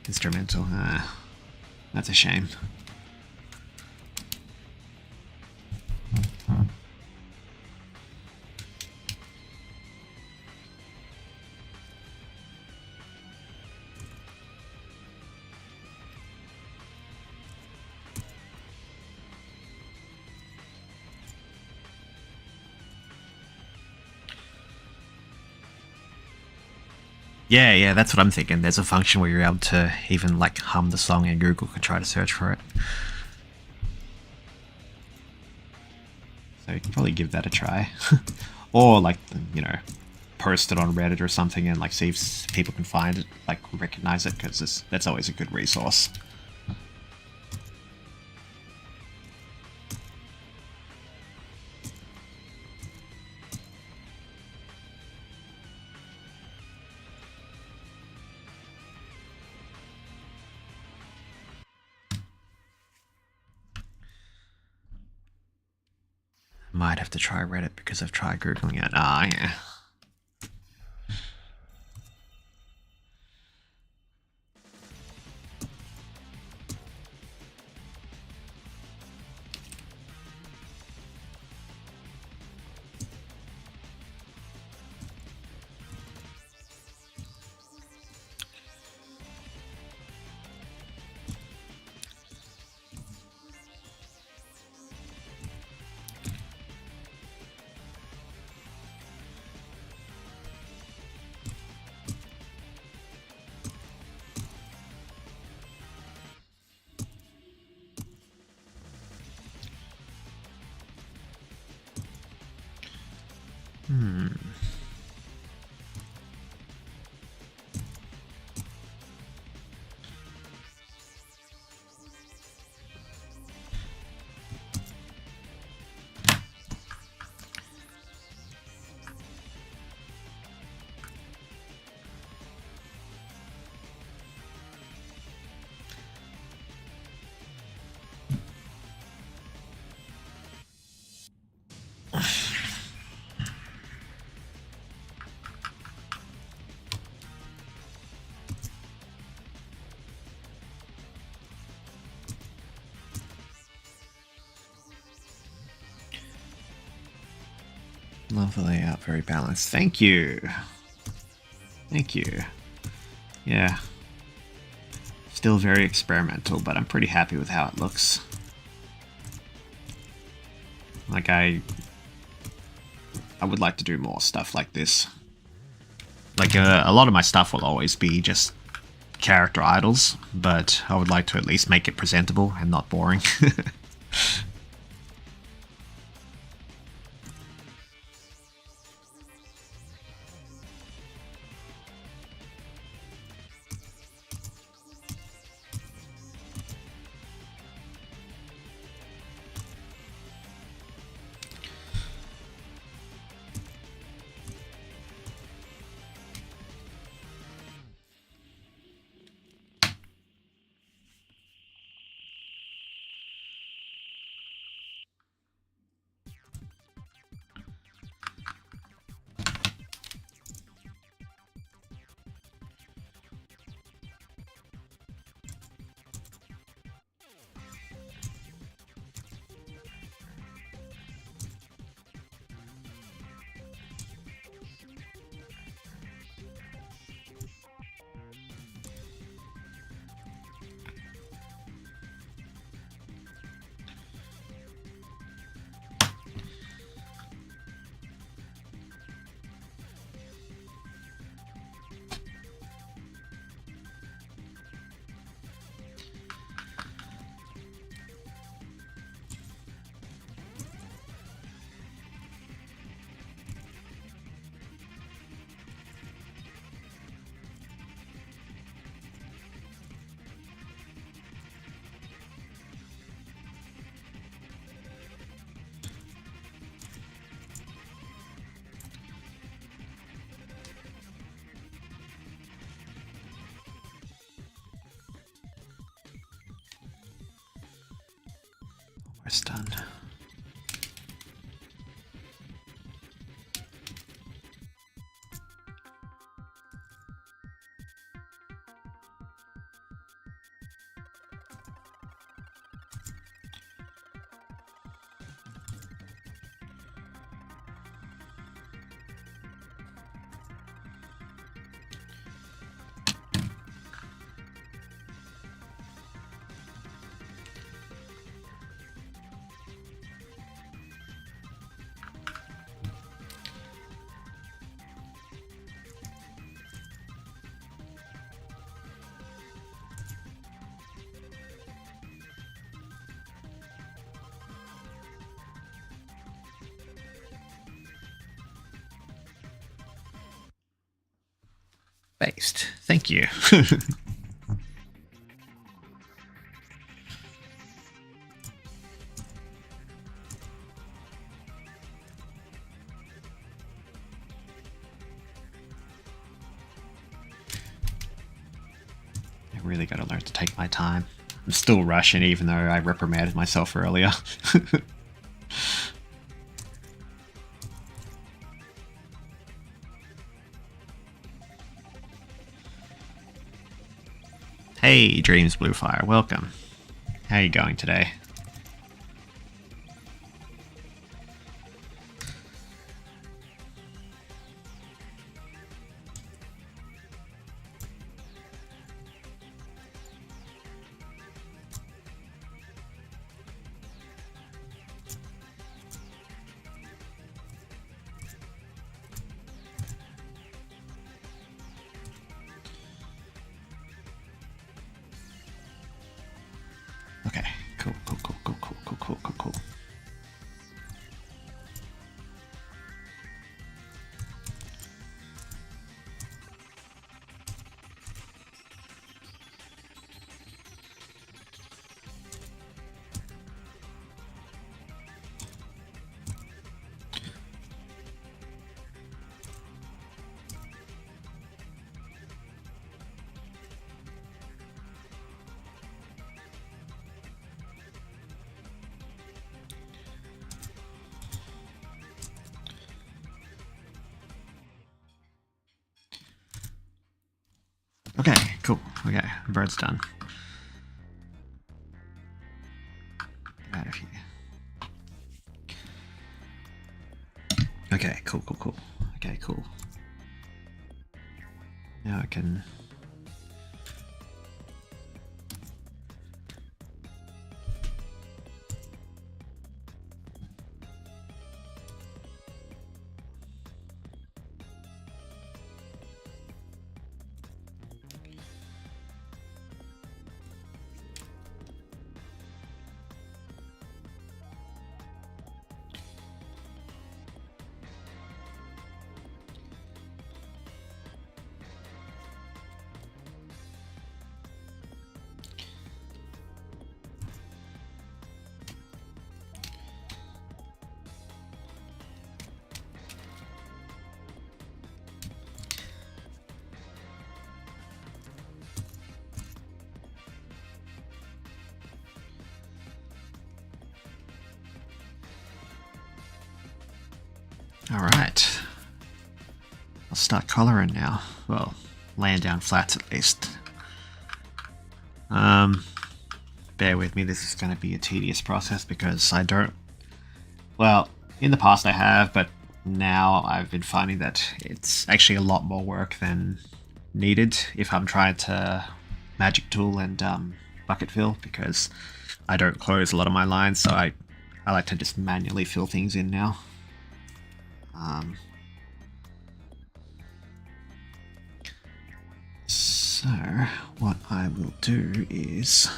Instrumental, that's a shame. Yeah, that's what I'm thinking. There's a function where you're able to even like hum the song and Google can try to search for it. So you can probably give that a try. Or like, you know, post it on Reddit or something and like see if people can find it, like recognize it, because that's always a good resource. Might have to try Reddit because I've tried Googling it. Ah, yeah. Love the layout, very balanced. Thank you. Thank you. Yeah. Still very experimental, but I'm pretty happy with how it looks. Like, I would like to do more stuff like this. Like, a lot of my stuff will always be just character idols, but I would like to at least make it presentable and not boring. Almost done. Based. Thank you. I really gotta learn to take my time. I'm still rushing even though I reprimanded myself earlier. Hey, Dreams Bluefire, welcome. How are you going today? Okay, cool. Okay, cool. Okay, bird's done. Get out of here. Okay, cool. Okay, cool. Now I can... Alright. I'll start coloring now. Well, laying down flats at least. Bear with me, this is going to be a tedious process because I don't... Well, in the past I have, but now I've been finding that it's actually a lot more work than needed if I'm trying to magic tool and bucket fill, because I don't close a lot of my lines, so I like to just manually fill things in now. So what I will do is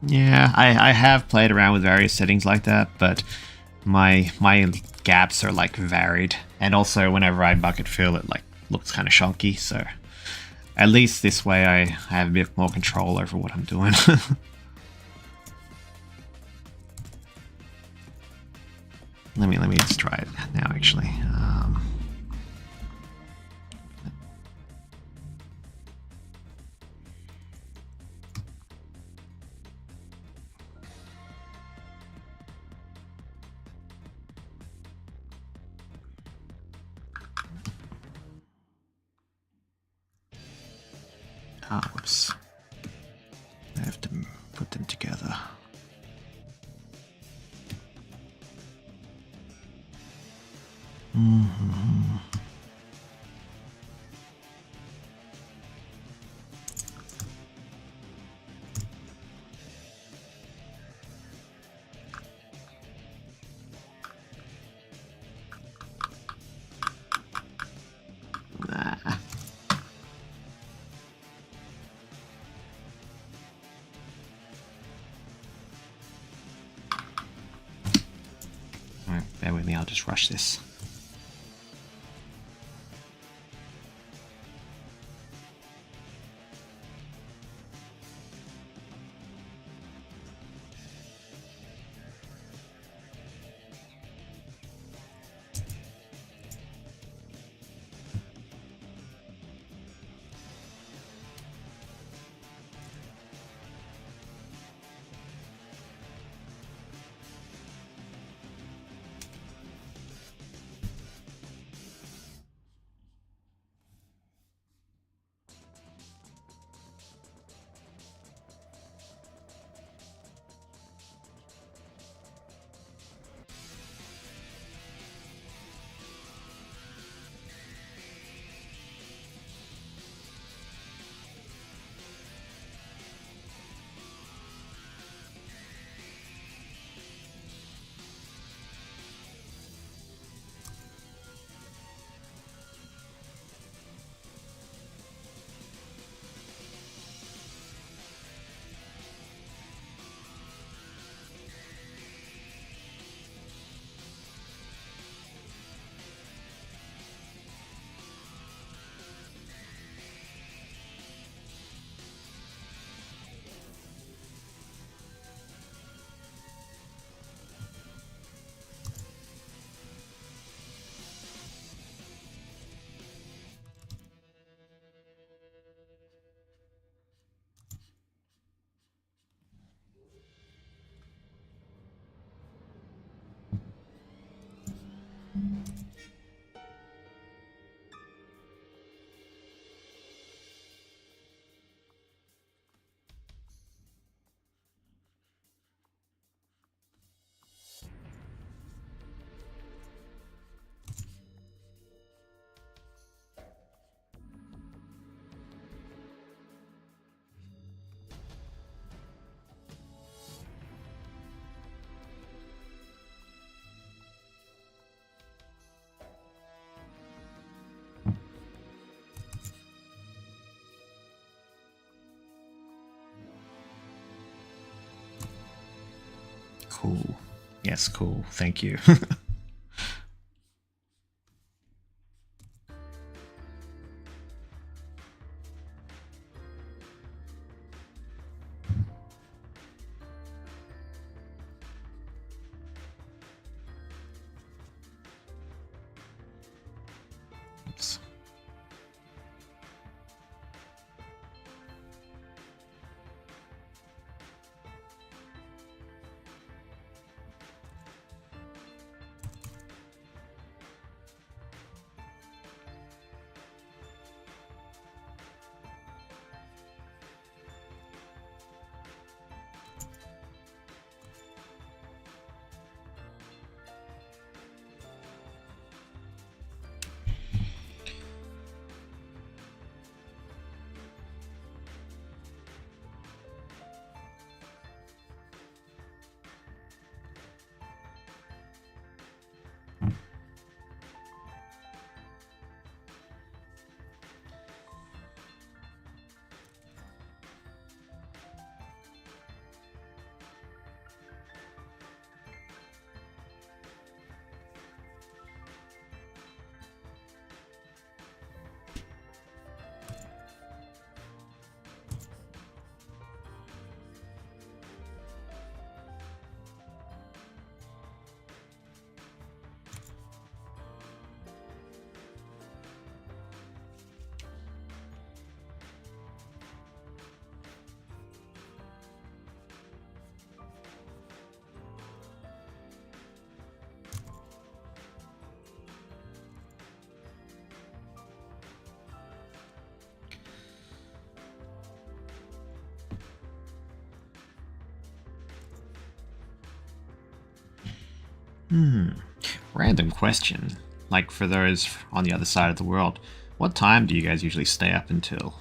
yeah, I have played around with various settings like that, but my gaps are like varied, and also whenever I bucket fill it like looks kind of shonky, so at least this way I have a bit more control over what I'm doing. let me just try it now actually. Whoops. I have to put them together. bear with me, I'll just rush this. Cool. Yes, cool. Thank you. Oops. Random question. Like, for those on the other side of the world, what time do you guys usually stay up until?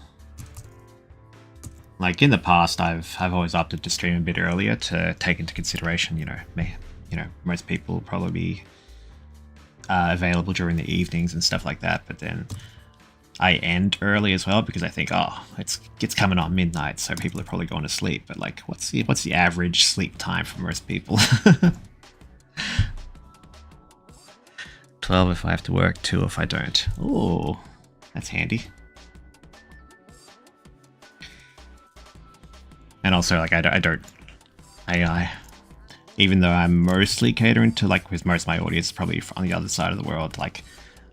Like, in the past, I've always opted to stream a bit earlier to take into consideration, most people will probably be available during the evenings and stuff like that, but then I end early as well because I think, oh, it's coming on midnight, so people are probably going to sleep. But like, what's the average sleep time for most people? 12 if I have to work, 2 if I don't. Oh, that's handy. And also, like, I even though I'm mostly catering to, like, with most of my audience probably on the other side of the world, like,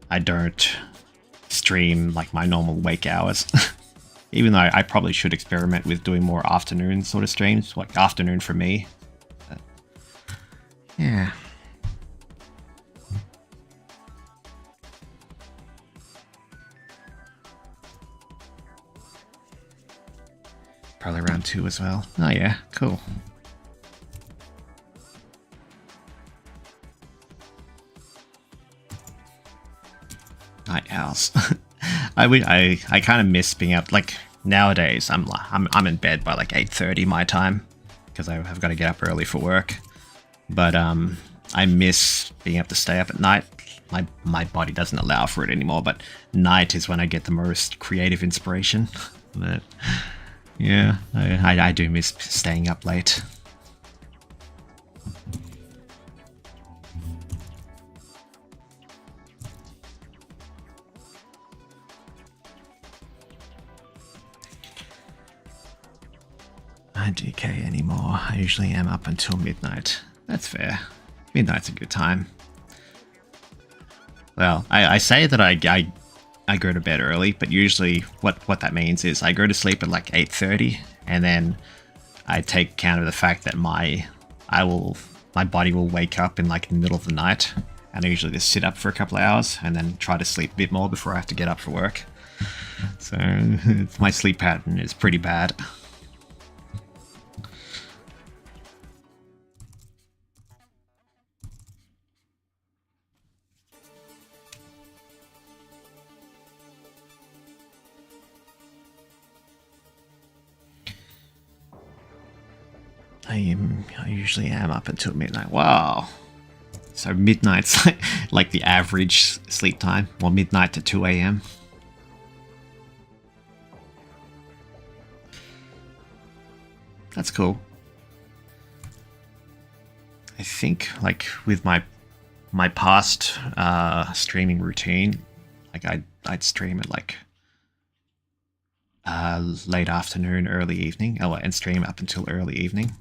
I don't stream, like, my normal wake hours. Even though I probably should experiment with doing more afternoon sort of streams, like afternoon for me. But, yeah. Probably around 2 as well. Oh yeah, cool. Night owls. I kind of miss being up. Like nowadays, I'm in bed by like 8:30 my time because I've got to get up early for work. But I miss being able to stay up at night. My body doesn't allow for it anymore. But night is when I get the most creative inspiration. But yeah, I do miss staying up late. I don't DK anymore. I usually am up until midnight. That's fair. Midnight's a good time. Well, I say that I go to bed early, but usually what that means is I go to sleep at like 8:30, and then I take account of the fact that my body will wake up in like the middle of the night, and I usually just sit up for a couple of hours and then try to sleep a bit more before I have to get up for work. So my sleep pattern is pretty bad. I usually am up until midnight. Wow. So midnight's like the average sleep time, or midnight to 2 a.m. That's cool. I think like with my past streaming routine, like I'd stream at like late afternoon, early evening, and stream up until early evening.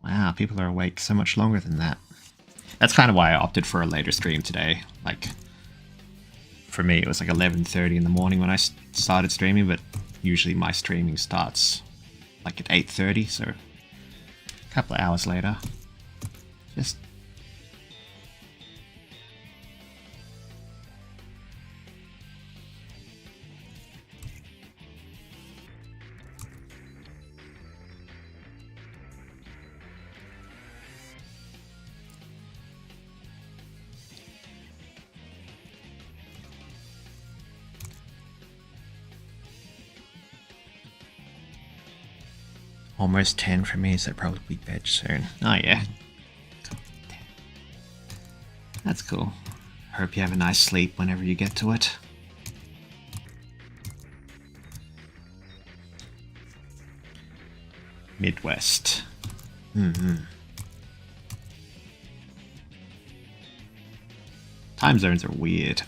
Wow, people are awake so much longer than that. That's kind of why I opted for a later stream today. Like, for me, it was like 11:30 in the morning when I started streaming, but usually my streaming starts like at 8:30, so a couple of hours later. Just almost 10 for me, so probably bed soon. Oh yeah. That's cool. Hope you have a nice sleep whenever you get to it. Midwest. Time zones are weird.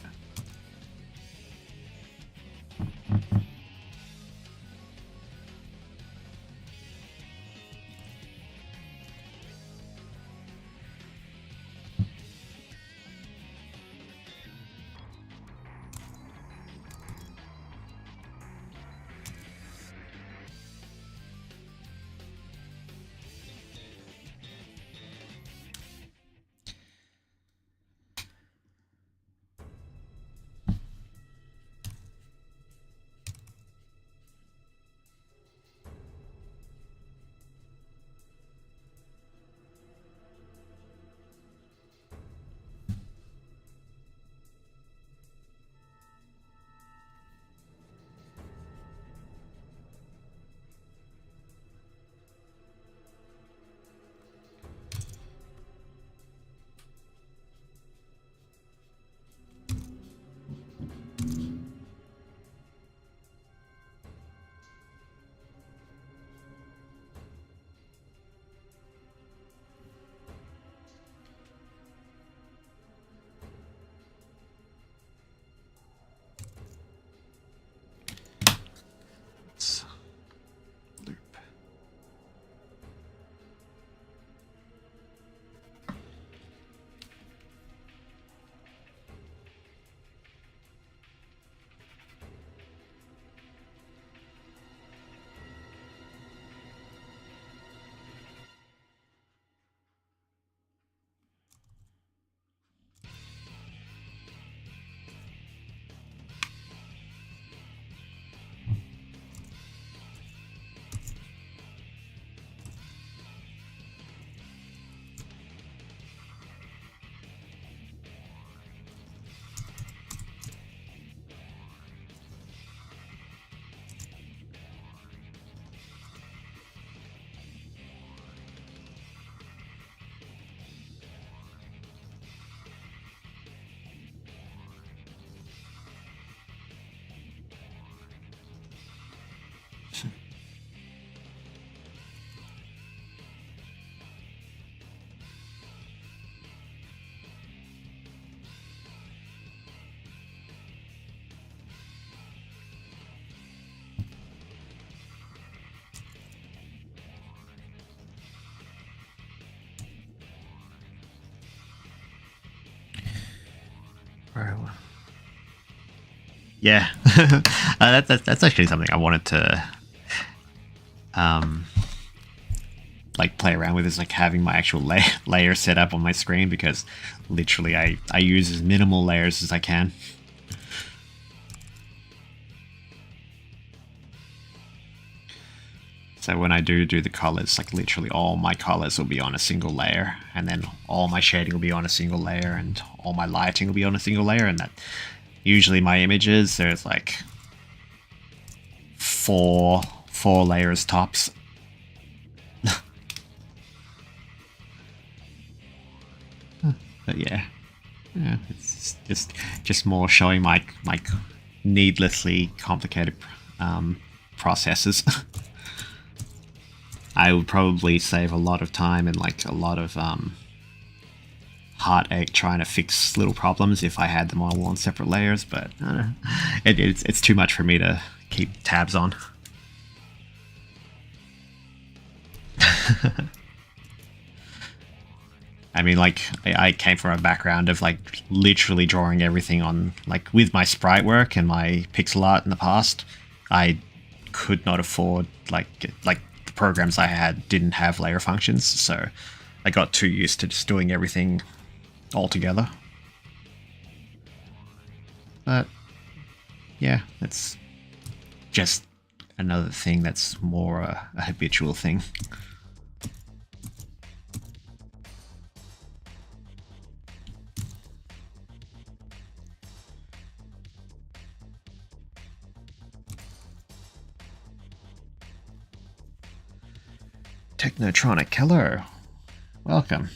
Right. Yeah, that's actually something I wanted to um, like play around with, is like having my actual layer set up on my screen, because literally I use as minimal layers as I can. So when I do the colors, like literally all my colors will be on a single layer, and then all my shading will be on a single layer, and all my lighting will be on a single layer, and that usually my images, there's like four layers tops. But yeah, it's just more showing my needlessly complicated processes. I would probably save a lot of time and like a lot of heartache trying to fix little problems if I had them all on separate layers, but I don't know. It's too much for me to keep tabs on. I mean, like, I came from a background of like literally drawing everything on, like, with my sprite work and my pixel art in the past. I could not afford like the programs I had didn't have layer functions, so I got too used to just doing everything all together. But yeah, it's just another thing that's more a habitual thing. Technotronic, hello. Welcome.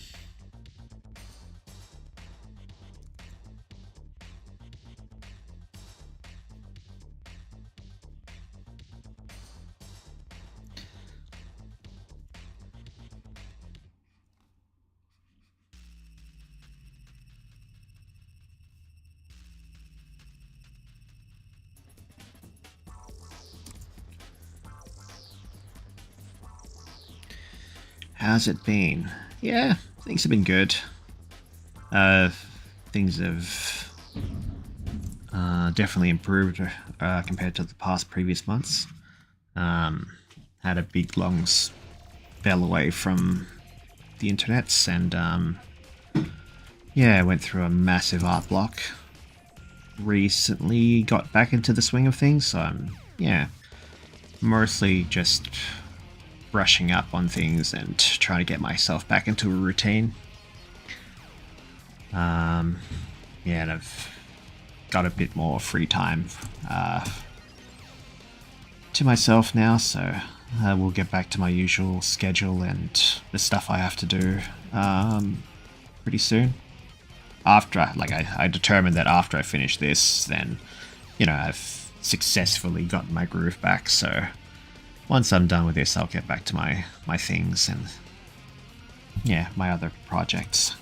How's it been? Yeah, things have been good. Things have definitely improved compared to the past previous months. Had a big long spell away from the internets, and yeah, went through a massive art block. Recently got back into the swing of things, so I'm, yeah, mostly just brushing up on things and trying to get myself back into a routine. Yeah, and I've got a bit more free time to myself now, so we'll get back to my usual schedule and the stuff I have to do pretty soon. After I determined that after I finish this, then, you know, I've successfully gotten my groove back, so once I'm done with this, I'll get back to my things and, yeah, my other projects.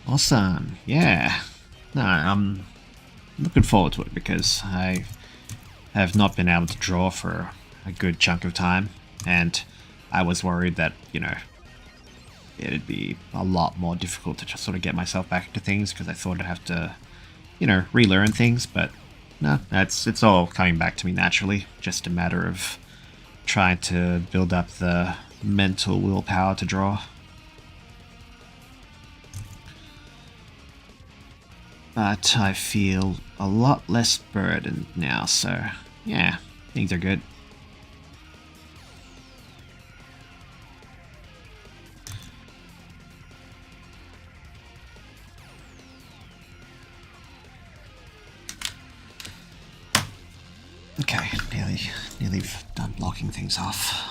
Awesome, yeah. No, I'm looking forward to it because I have not been able to draw for a good chunk of time, and I was worried that, you know, it'd be a lot more difficult to just sort of get myself back into things because I thought I'd have to, you know, relearn things, but no, it's all coming back to me naturally. Just a matter of trying to build up the mental willpower to draw. But I feel a lot less burdened now, so yeah, things are good. Okay, nearly done blocking things off.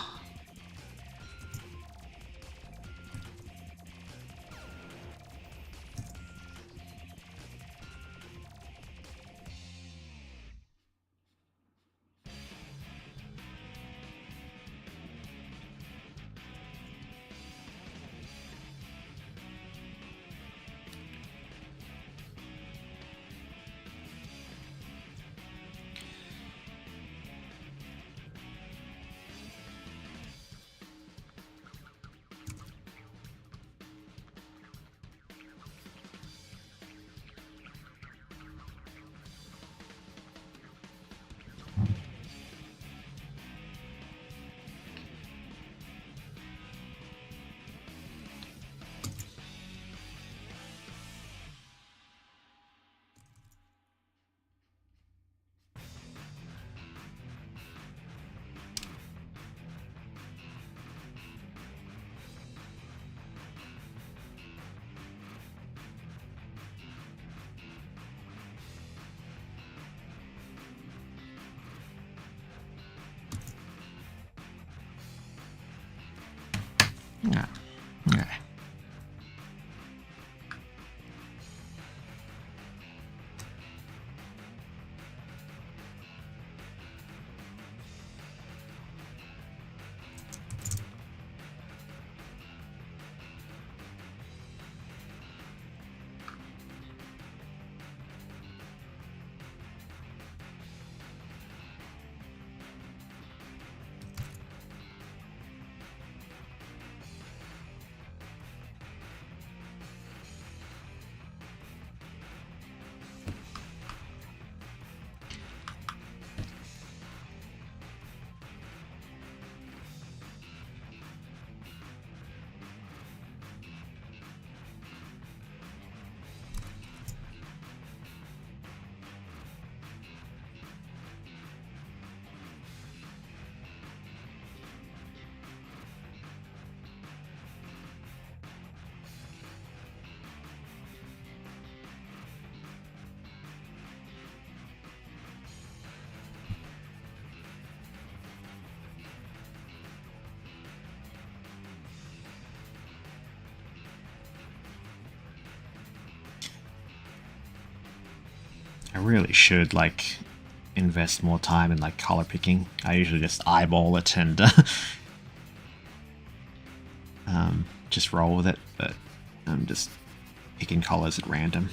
Yeah. Okay. I really should like invest more time in like color picking. I usually just eyeball it and just roll with it, but I'm just picking colors at random.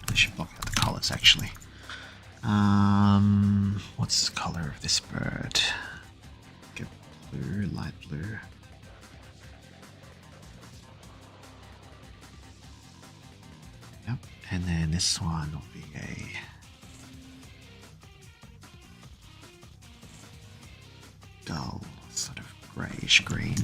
I should block out the colors actually. What's the color of this bird? Get blue, light blue. Yep, and then this one will be a dull, sort of greyish green.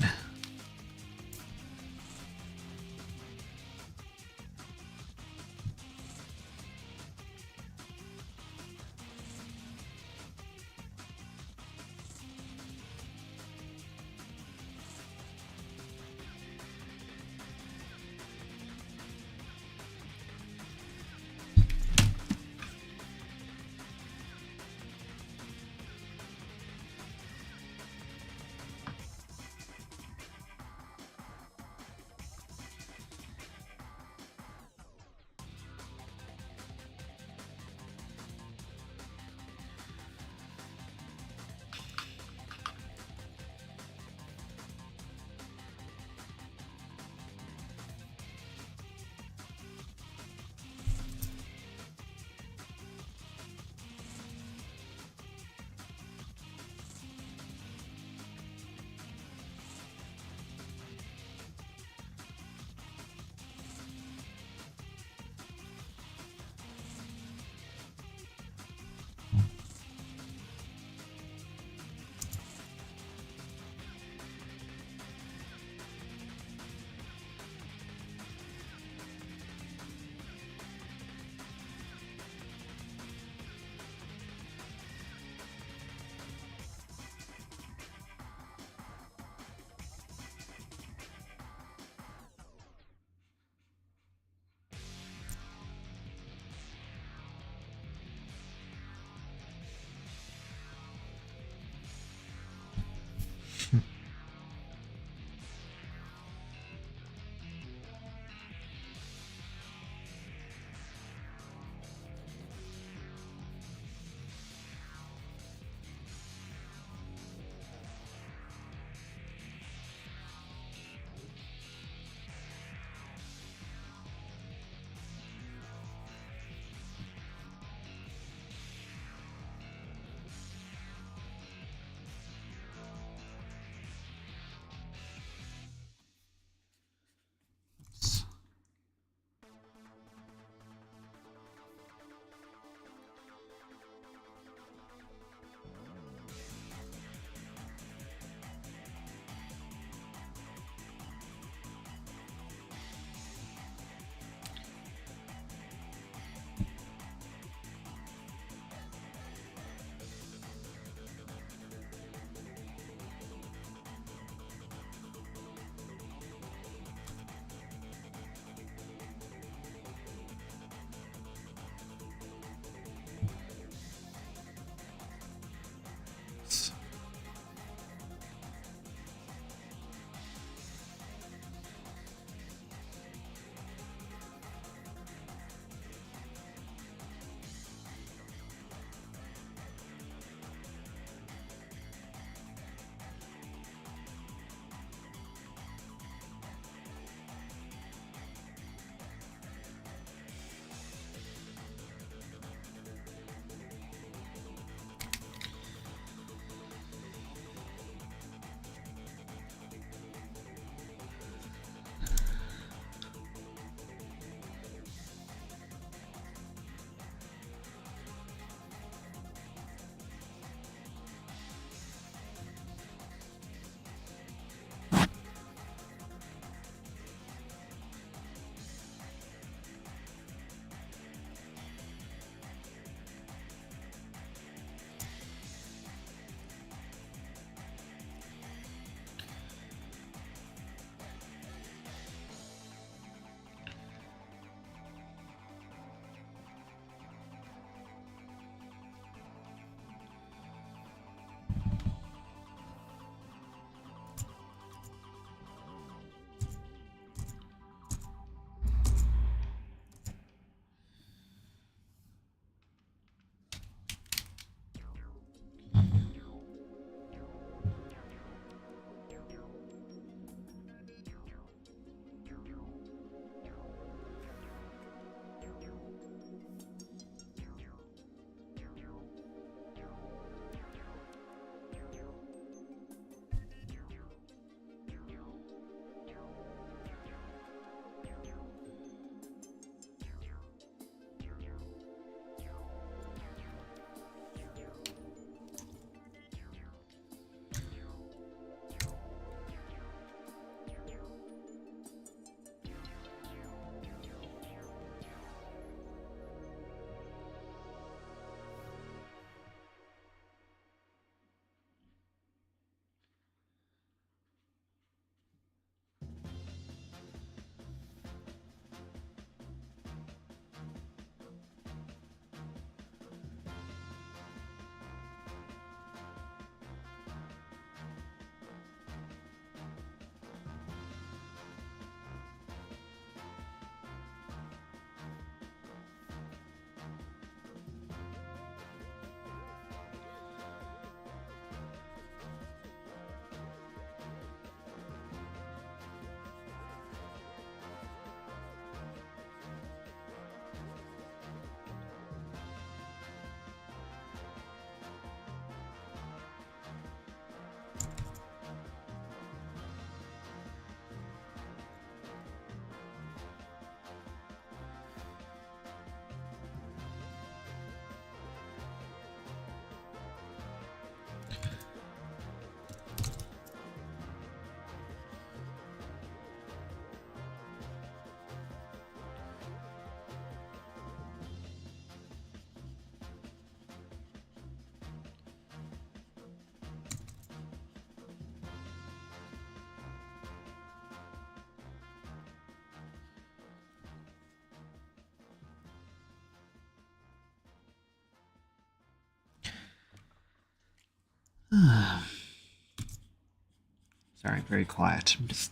Sorry, very quiet. I'm just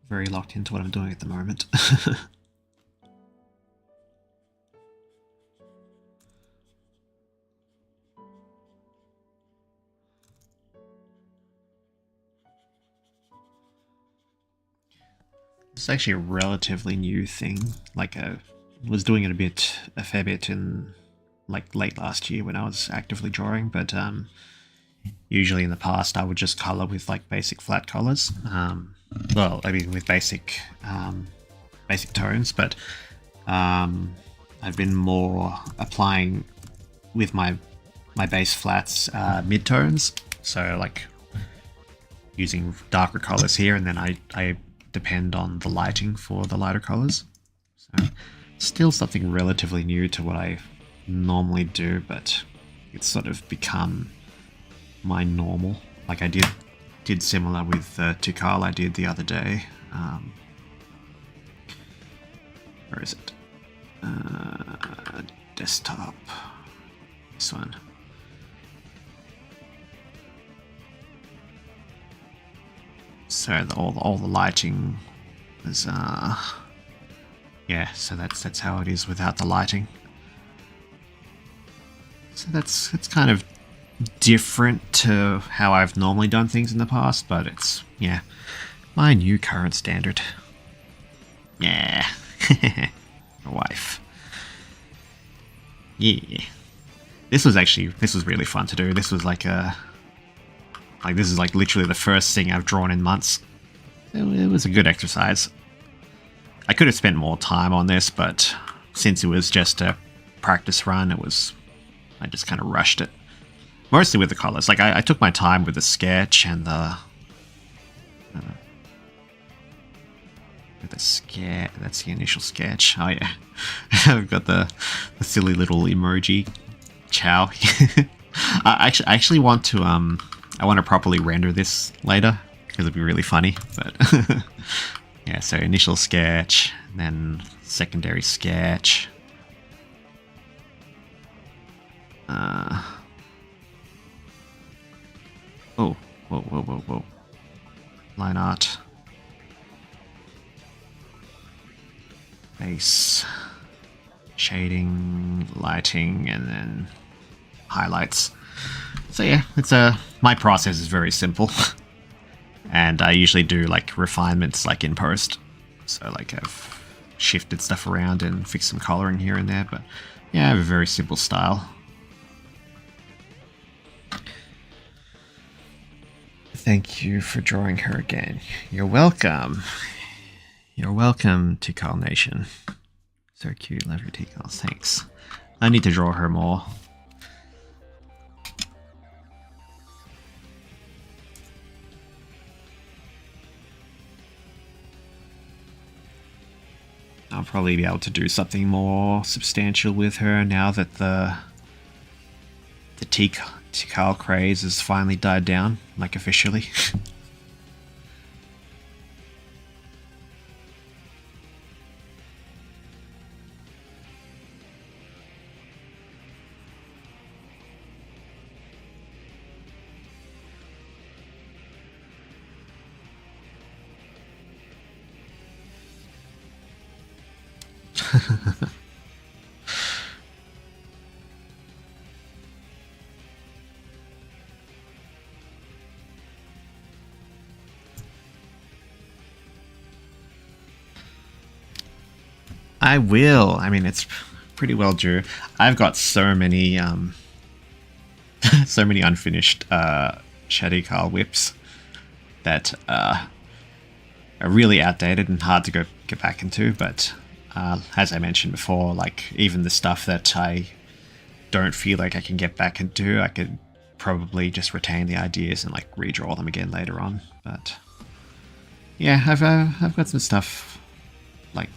very locked into what I'm doing at the moment. It's actually a relatively new thing. Like I was doing it a fair bit in like late last year when I was actively drawing, but usually in the past I would just color with like basic flat colors. Well, I mean with basic tones, but I've been more applying with my base flats midtones. So like using darker colors here, and then I depend on the lighting for the lighter colors. So still something relatively new to what I normally do, but it's sort of become my normal. Like I did similar with Tikal I did the other day. Where is it? Desktop. This one. So all the lighting is yeah. So that's how it is without the lighting. So it's kind of different to how I've normally done things in the past, but it's yeah, my new current standard. Yeah, wife. Yeah, this was really fun to do. This was like this is like literally the first thing I've drawn in months. It was a good exercise. I could have spent more time on this, but since it was just a practice run, I just kind of rushed it. Mostly with the colors. Like I took my time with the sketch and that's the initial sketch. Oh yeah. I've got the silly little emoji chow. I actually want to I want to properly render this later because it'd be really funny, but yeah, so initial sketch, then secondary sketch. Oh, whoa. Line art. Base. Shading, lighting, and then highlights. So yeah, my process is very simple. And I usually do like refinements like in post. So like I've shifted stuff around and fixed some coloring here and there, but yeah, I have a very simple style. Thank you for drawing her again. You're welcome. You're welcome, Tikal Nation. So cute, love your Tikals. Thanks. I need to draw her more. I'll probably be able to do something more substantial with her now that the Tikal craze has finally died down, like officially. I will. I mean, it's pretty well due. I've got so many so many unfinished Shadow Carl whips that are really outdated and hard to get back into, but as I mentioned before, like even the stuff that I don't feel like I can get back into, I could probably just retain the ideas and like redraw them again later on. But yeah, I've got some stuff like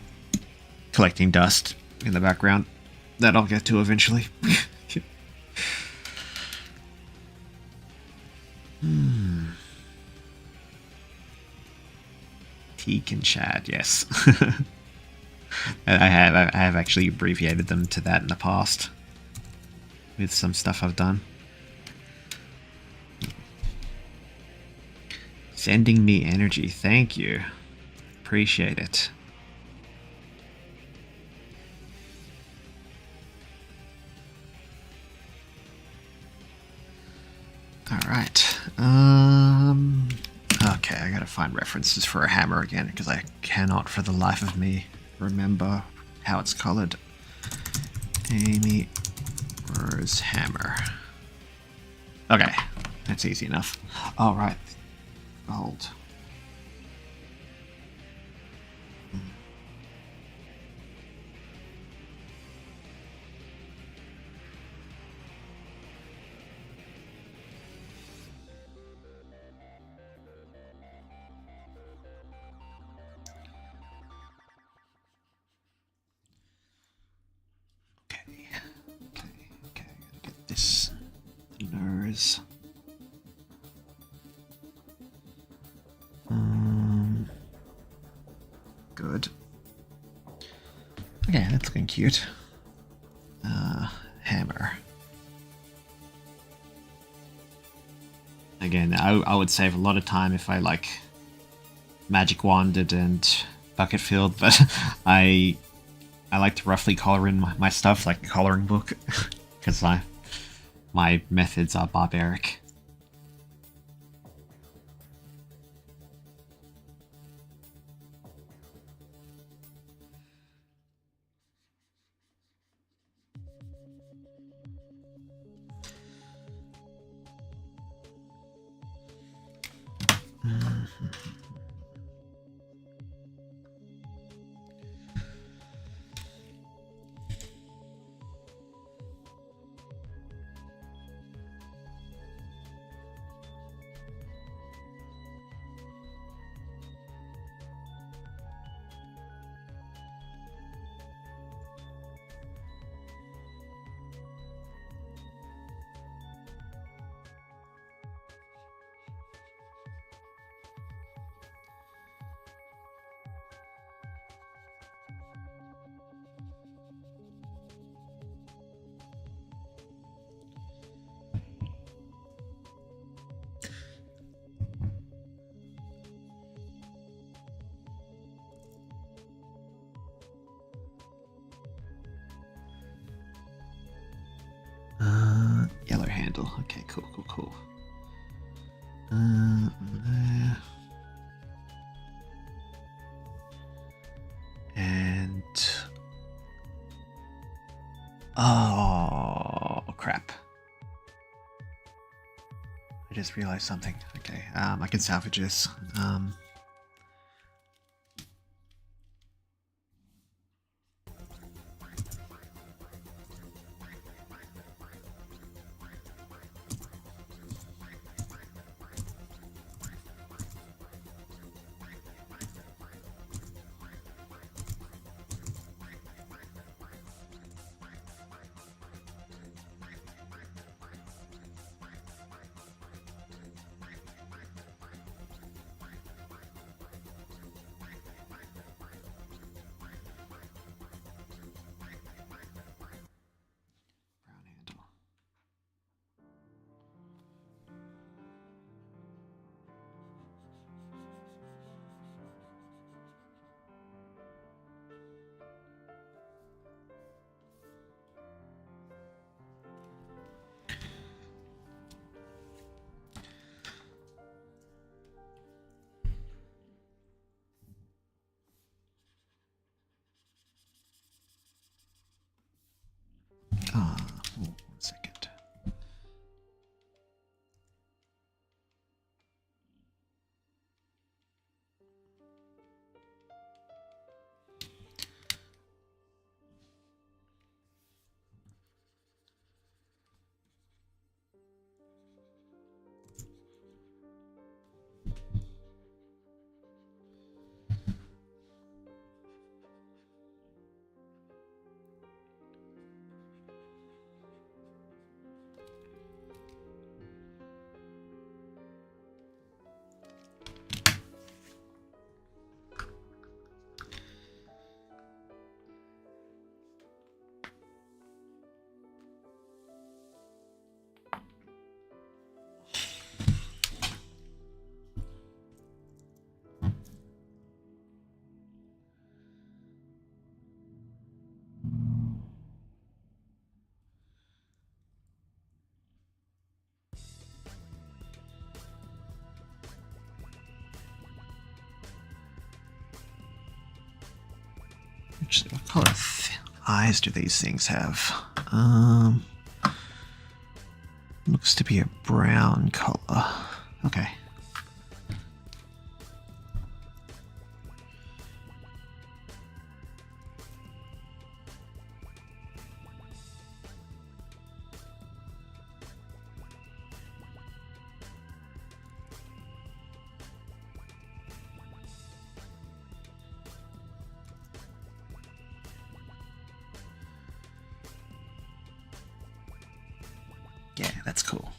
collecting dust in the background that I'll get to eventually. Teak and Chad, yes. I have actually abbreviated them to that in the past with some stuff I've done. sending me energy. Thank you. Appreciate it. Alright. Okay, I gotta find references for a hammer again, because I cannot for the life of me remember how it's colored. Amy Rose hammer. Okay, that's easy enough. Alright. Gold. Okay, gotta get this nose. Good. Okay, that's looking cute. Hammer. Again, I would save a lot of time if I like magic wanded and bucket filled, but I like to roughly color in my stuff like a coloring book, because my methods are barbaric. Yellow handle. Okay, cool. And oh crap! I just realized something. Okay, I can salvage this. Actually, what color eyes do these things have? Looks to be a brown color. Okay. Yeah, that's cool.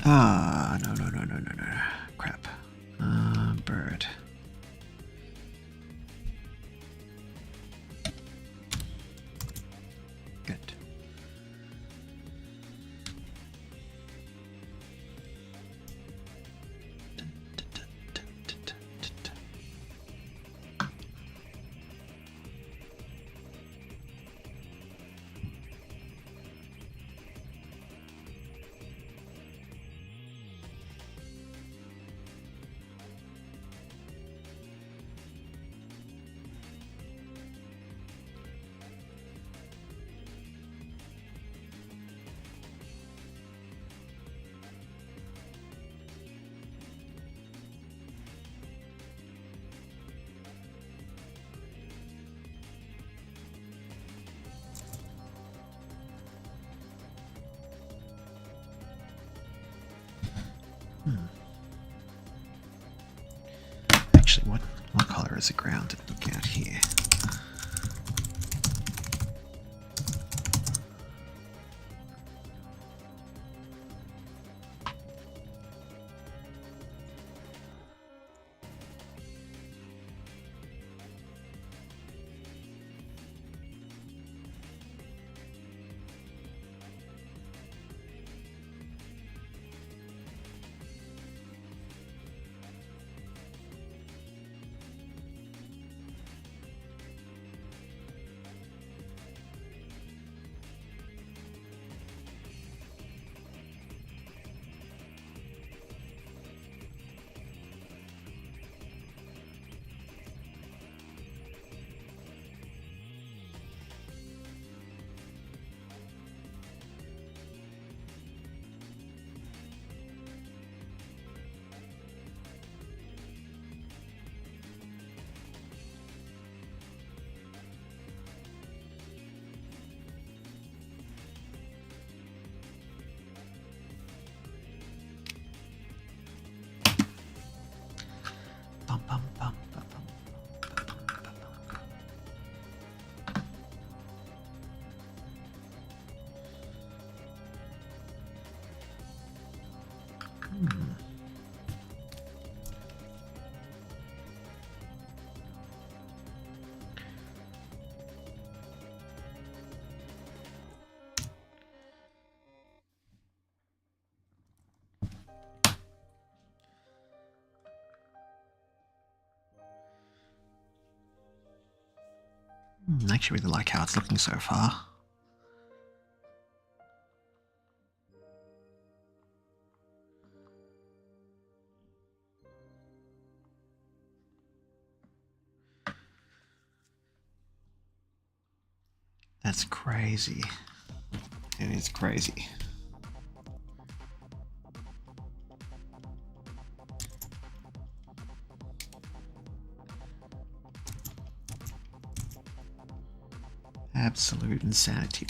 Ah, no. Crap. Bird. Good. Actually, what color is the ground looking at here? I actually really like how it's looking so far. That's crazy. It is crazy. Absolute insanity.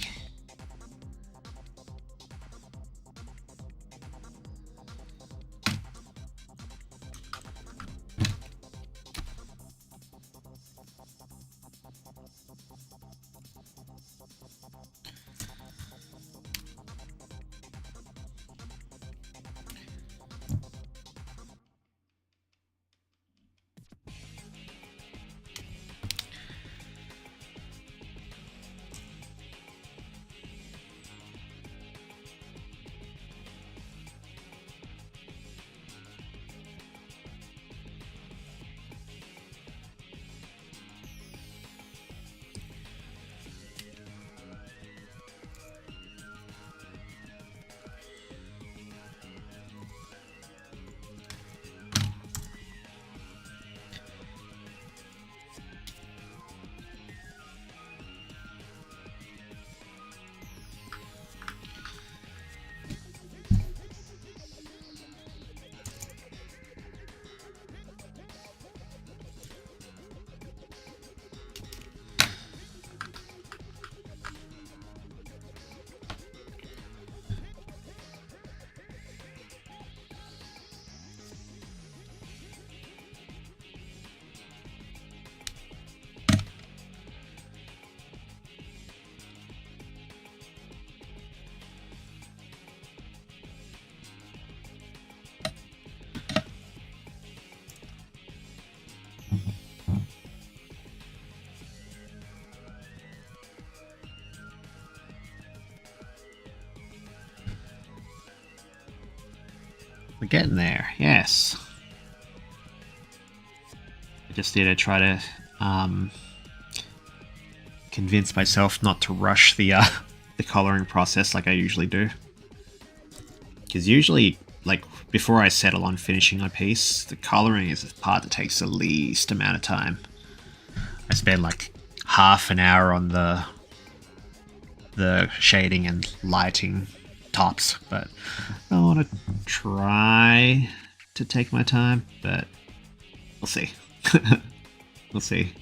We're getting there, yes. I just need to try to convince myself not to rush the colouring process like I usually do. Because usually, like, before I settle on finishing a piece, the colouring is the part that takes the least amount of time. I spend like half an hour on the shading and lighting tops, but I want to try to take my time, but we'll see. We'll see.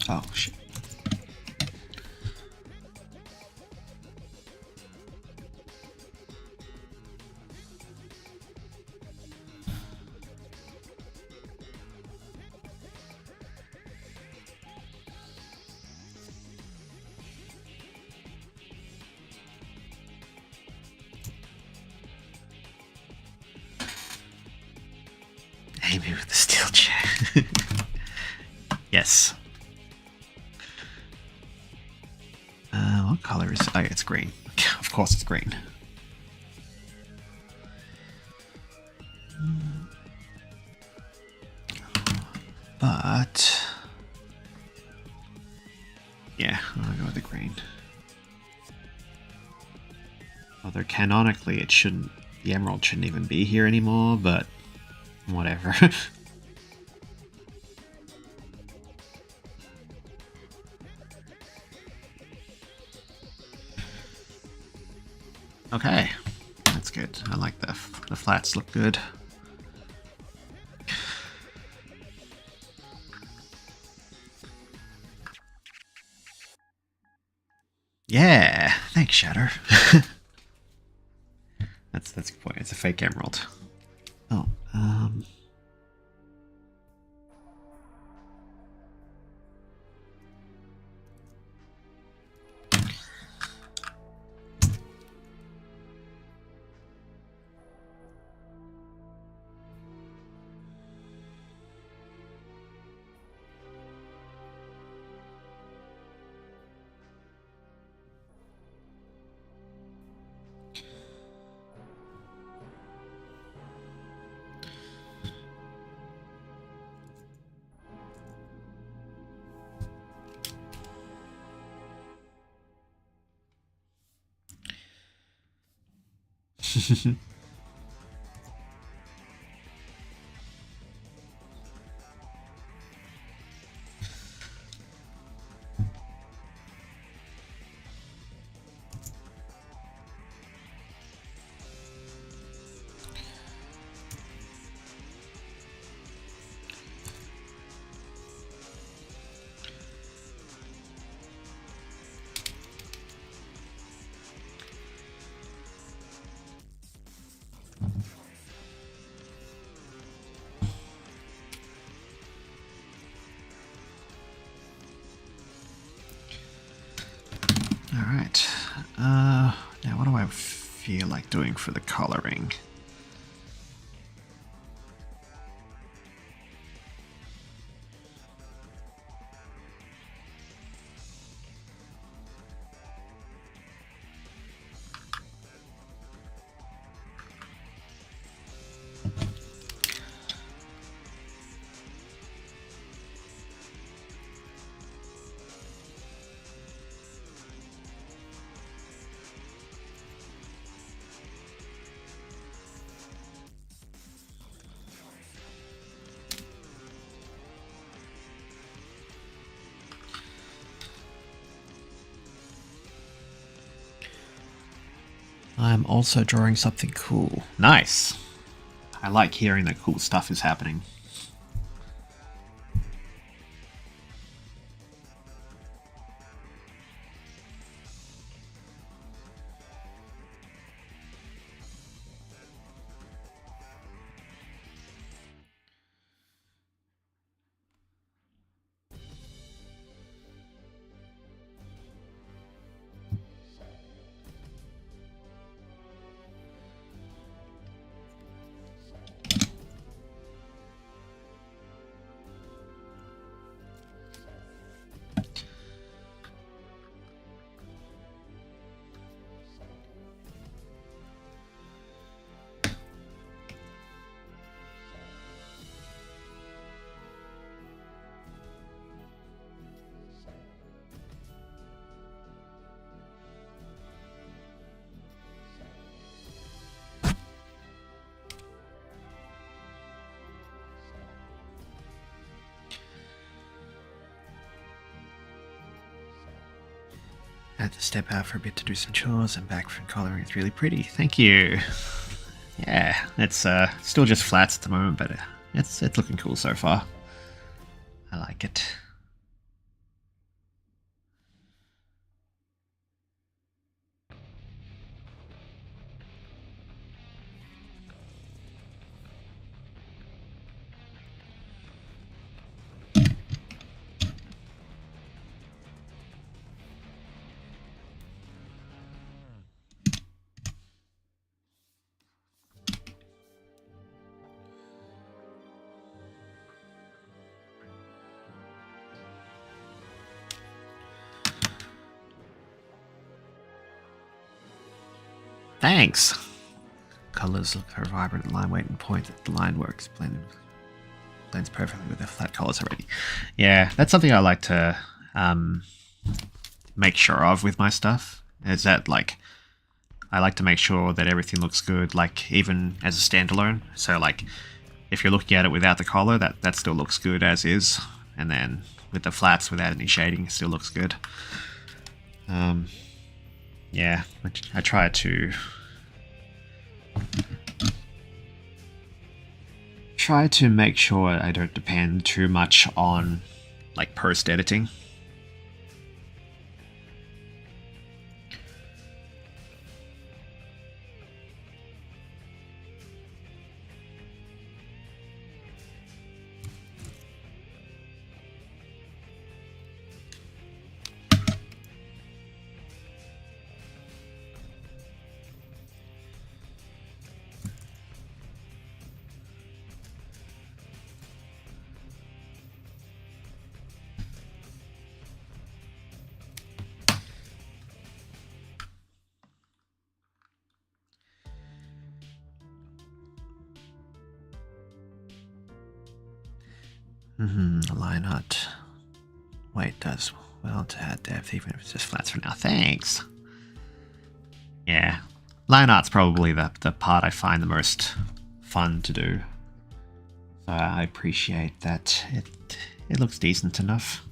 Oh, shit. Amy with the steel chair. Yes. What color is it? Oh, it's green. Of course it's green. But yeah, I'll go with the green. Although canonically it shouldn't, the emerald shouldn't even be here anymore, but whatever. Okay, that's good. I like the flats look good. Yeah, thanks, Shatter. That's a good point. It's a fake emerald. Oh, alright. Now what do I feel like doing for the coloring? I'm also drawing something cool. Nice! I like hearing that cool stuff is happening. had to step out for a bit to do some chores. I'm back from colouring. It's really pretty. Thank you. Yeah, it's still just flats at the moment, but it's looking cool so far. I like it. Thanks. Colors look very vibrant. Line weight and point at the line works. Blends perfectly with the flat colors already. Yeah, that's something I like to make sure of with my stuff. Is that like I like to make sure that everything looks good, like even as a standalone. So like if you're looking at it without the collar, that still looks good as is, and then with the flats without any shading, it still looks good. Yeah, I try to make sure I don't depend too much on like post editing. The line art weight does well to add depth, even if it's just flats for now. Thanks. Yeah, line art's probably the part I find the most fun to do. So I appreciate that it looks decent enough.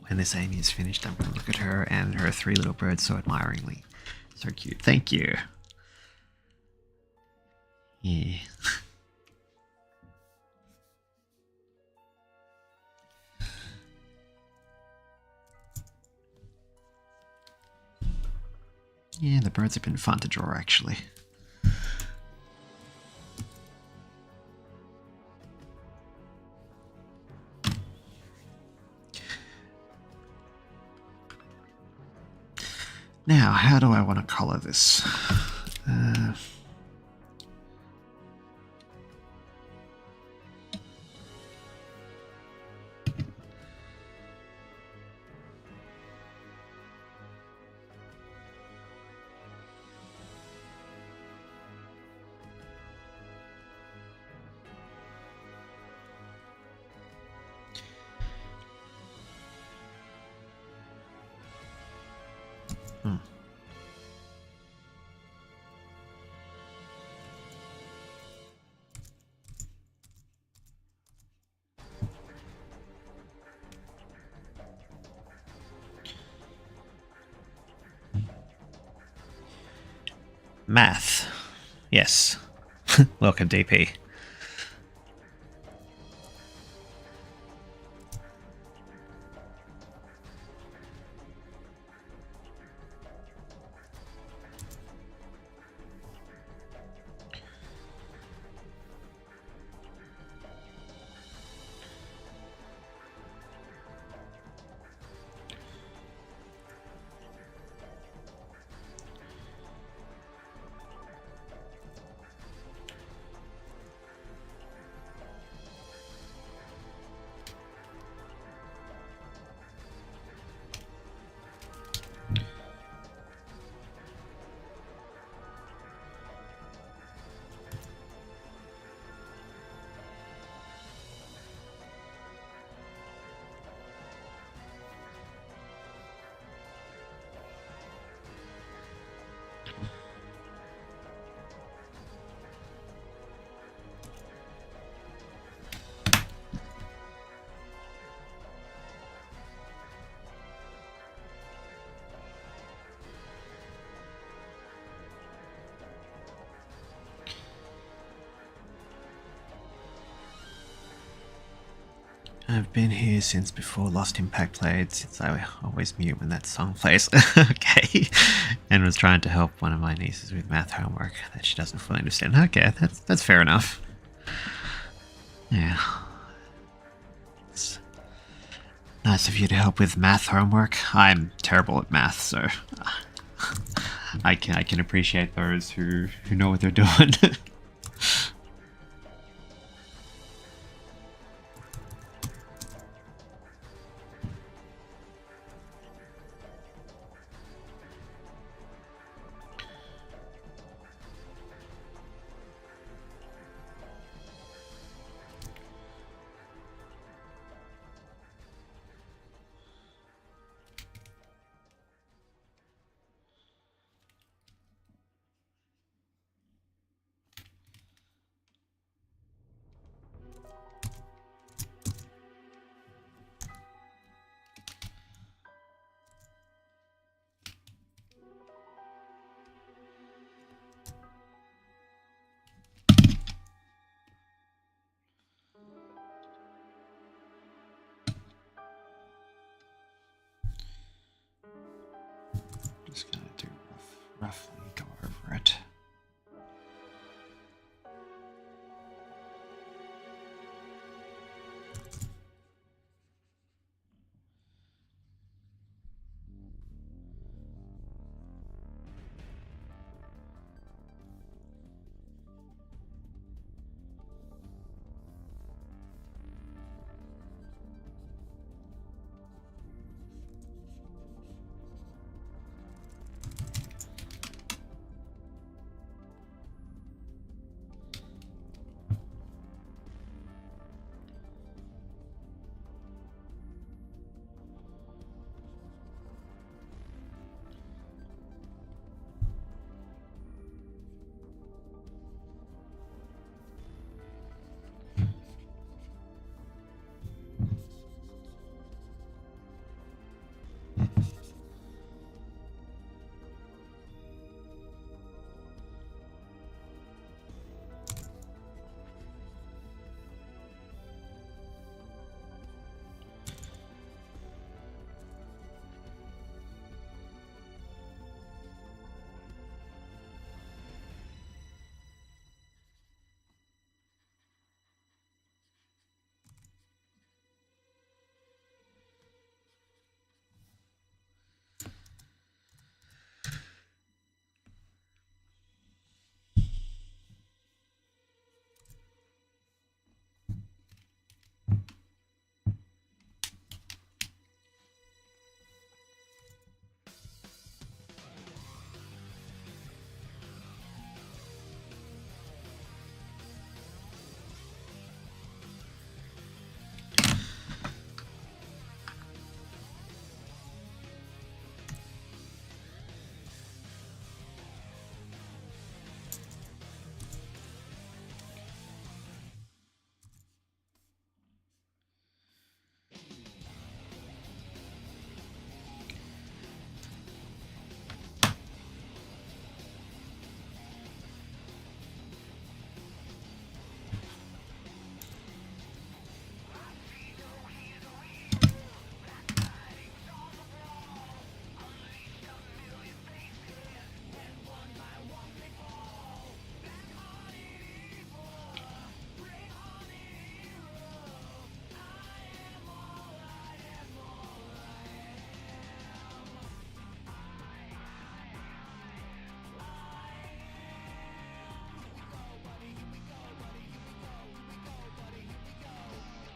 When this Amy is finished, I'm going to look at her and her three little birds so admiringly. So cute. Thank you. Yeah. Yeah, the birds have been fun to draw, actually. Now, how do I want to color this? Math. Yes. Welcome, DP. I've been here since before Lost Impact played, since I always mute when that song plays. Okay. And was trying to help one of my nieces with math homework that she doesn't fully understand. Okay, that's fair enough. Yeah. It's nice of you to help with math homework. I'm terrible at math, so I can appreciate those who know what they're doing. Just gonna do roughly go over it.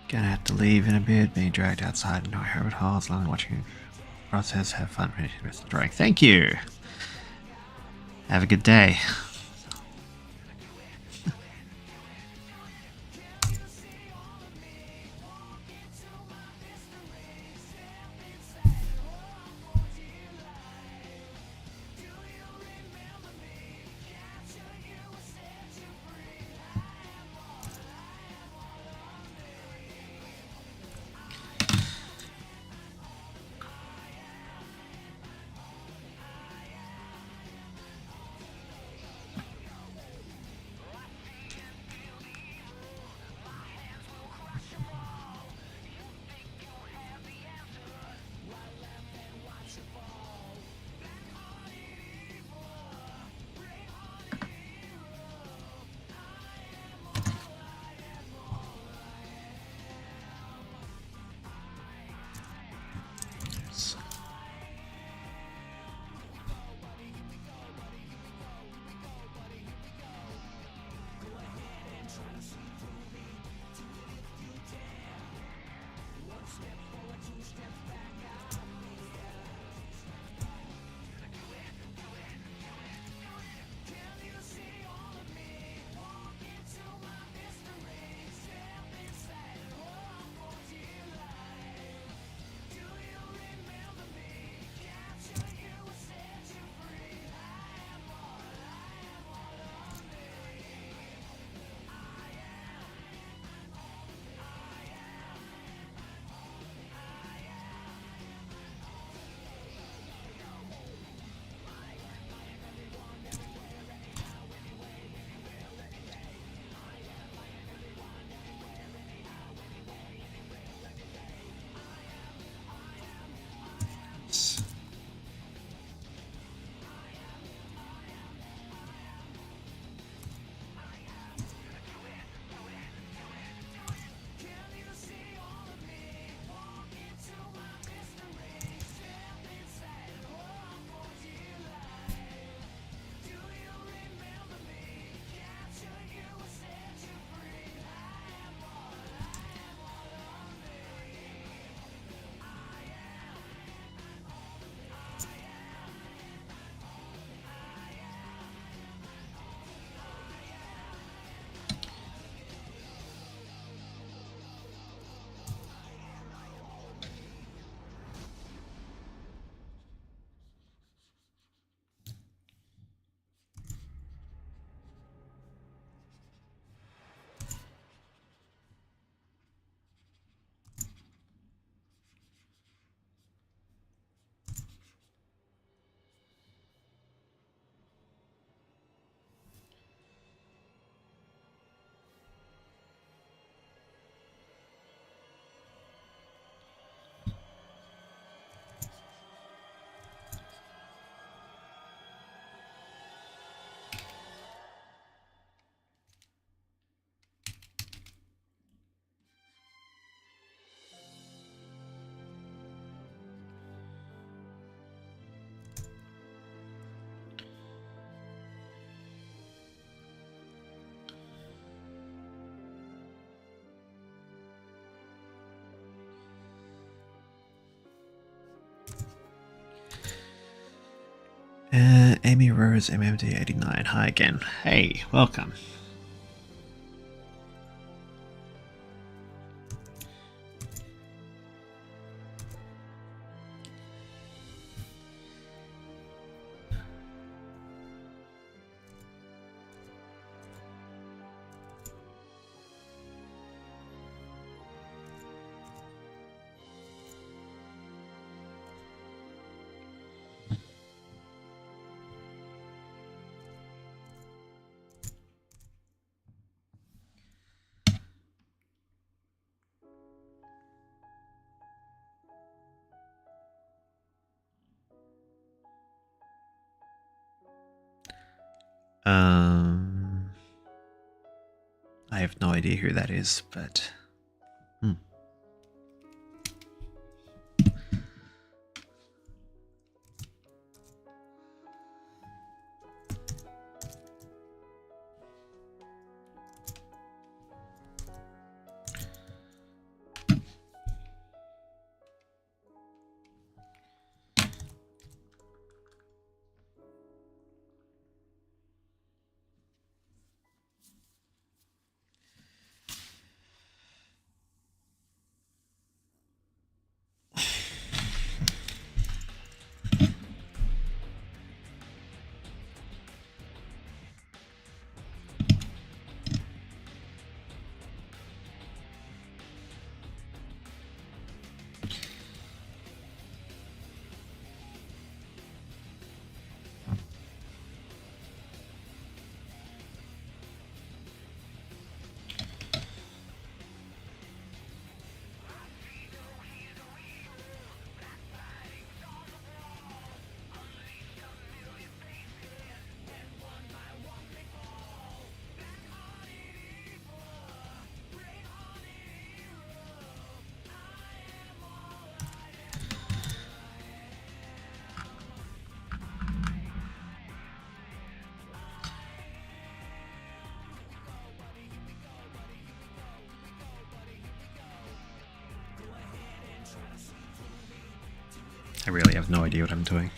Gonna have to leave in a bit, being dragged outside into a Herbert Hall as long as watching the process. Have fun with the rest of the drawing. Thank you. Have a good day. Amy Rose, MMD89. Hi again. Hey, welcome. I have no idea who that is, but... I really have no idea what I'm doing.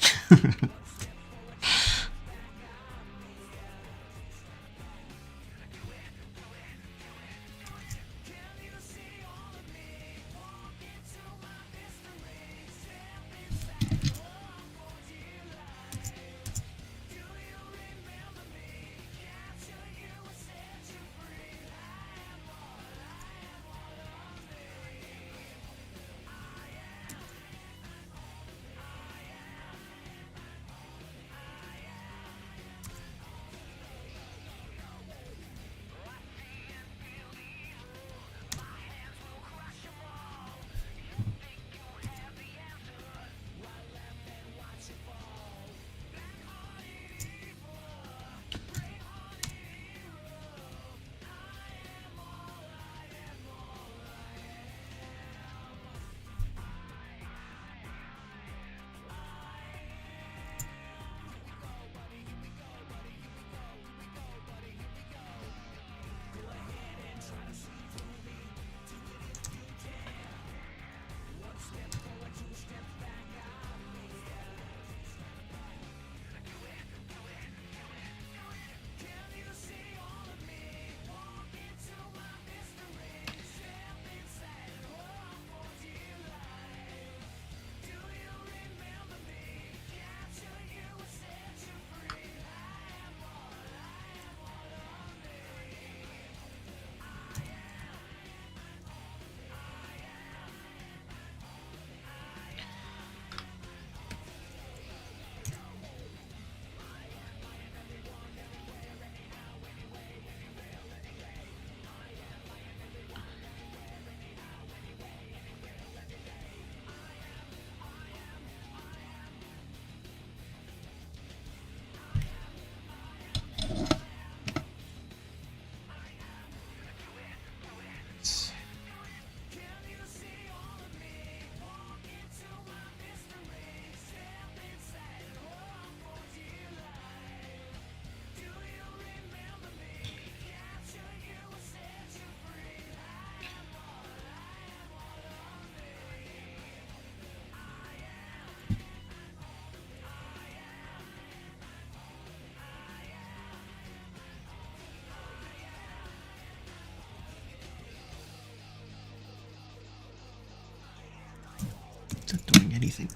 doing anything.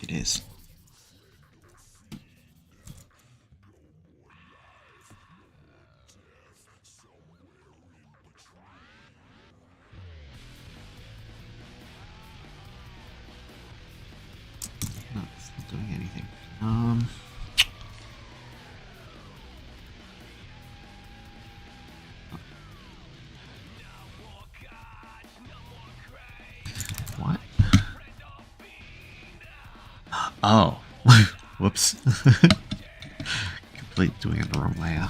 It is. No, it's not doing anything. What? Oh. Whoops. Completely doing it the wrong layer.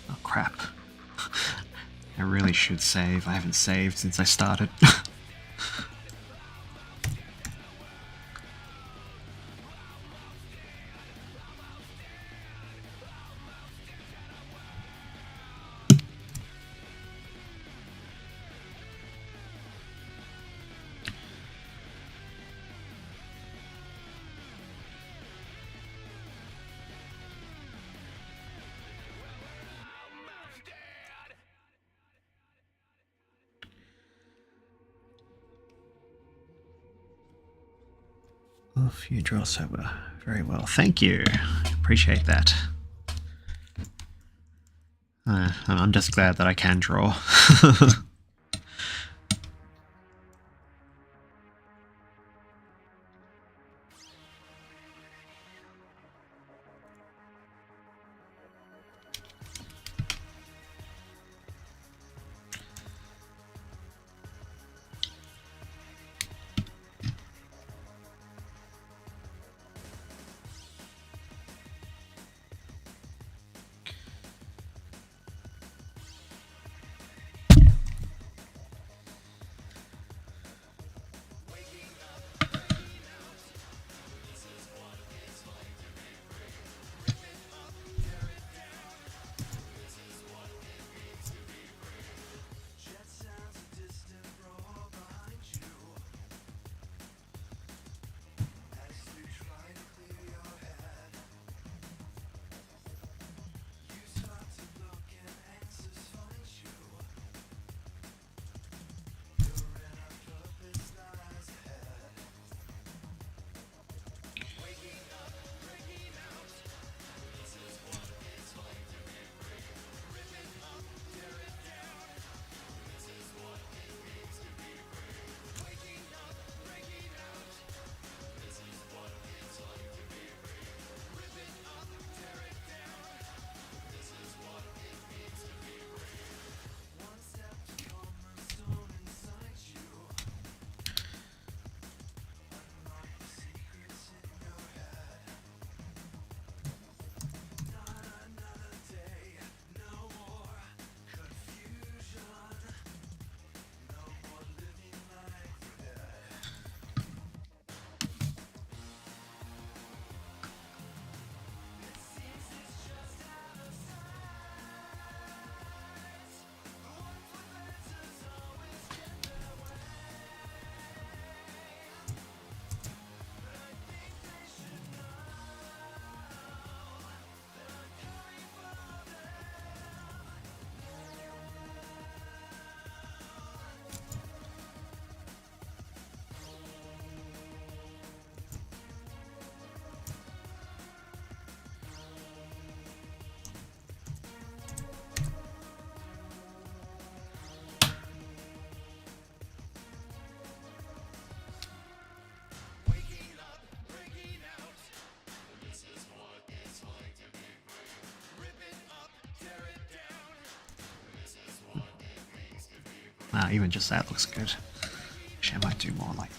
Oh crap. I really should save. I haven't saved since I started. Off you draw sober. Very well. Thank you. Appreciate that. I'm just glad that I can draw. Wow, even just that looks good. Actually, I might do more like that.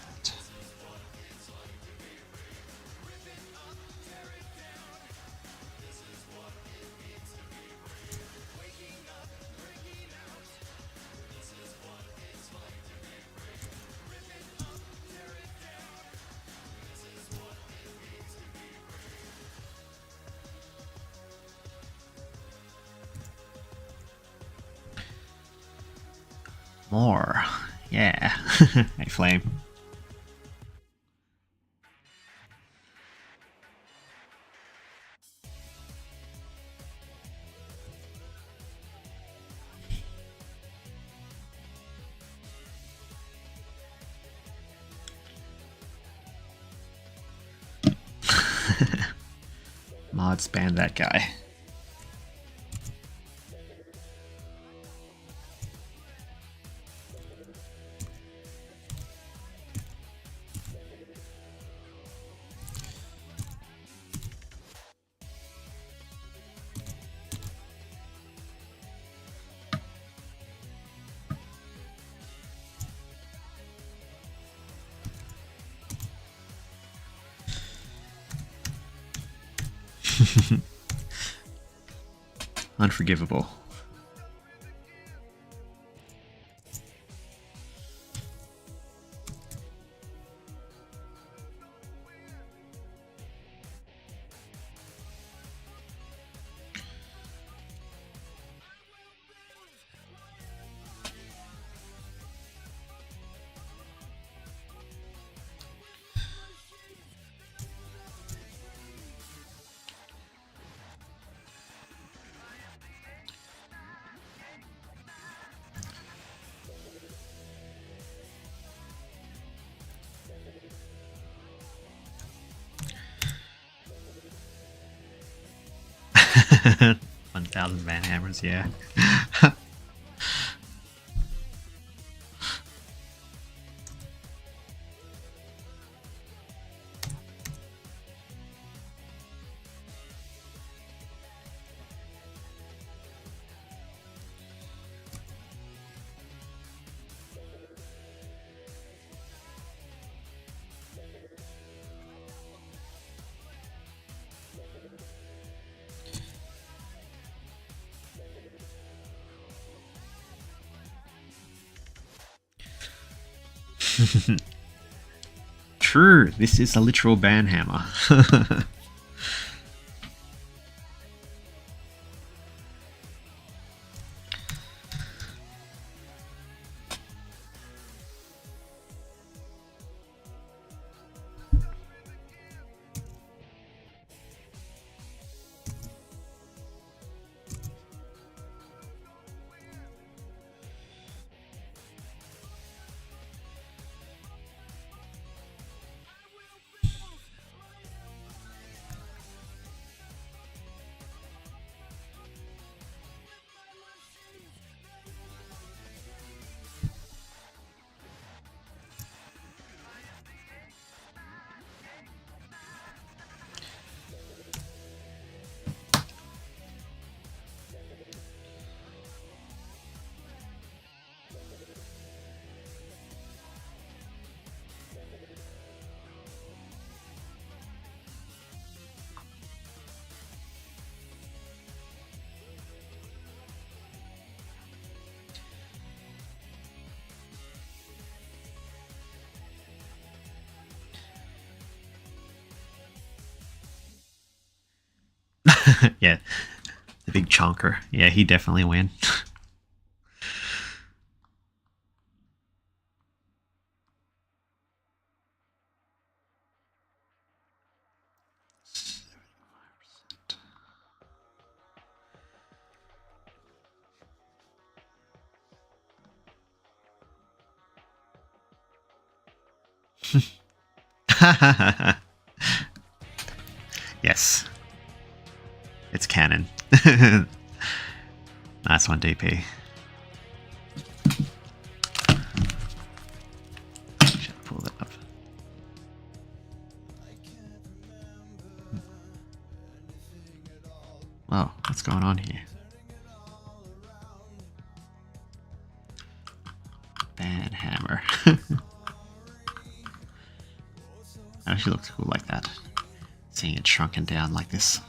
More. Yeah. Hey, Flame. Mods ban that guy. Unforgivable. $1,000 man hammers, yeah. True, this is a literal banhammer. Yeah, the big chonker. Yeah, he definitely win. Yes. It's canon. Nice one, DP. Should pull that up. Whoa, what's going on here? actually looks cool like that. Seeing it shrunken down like this.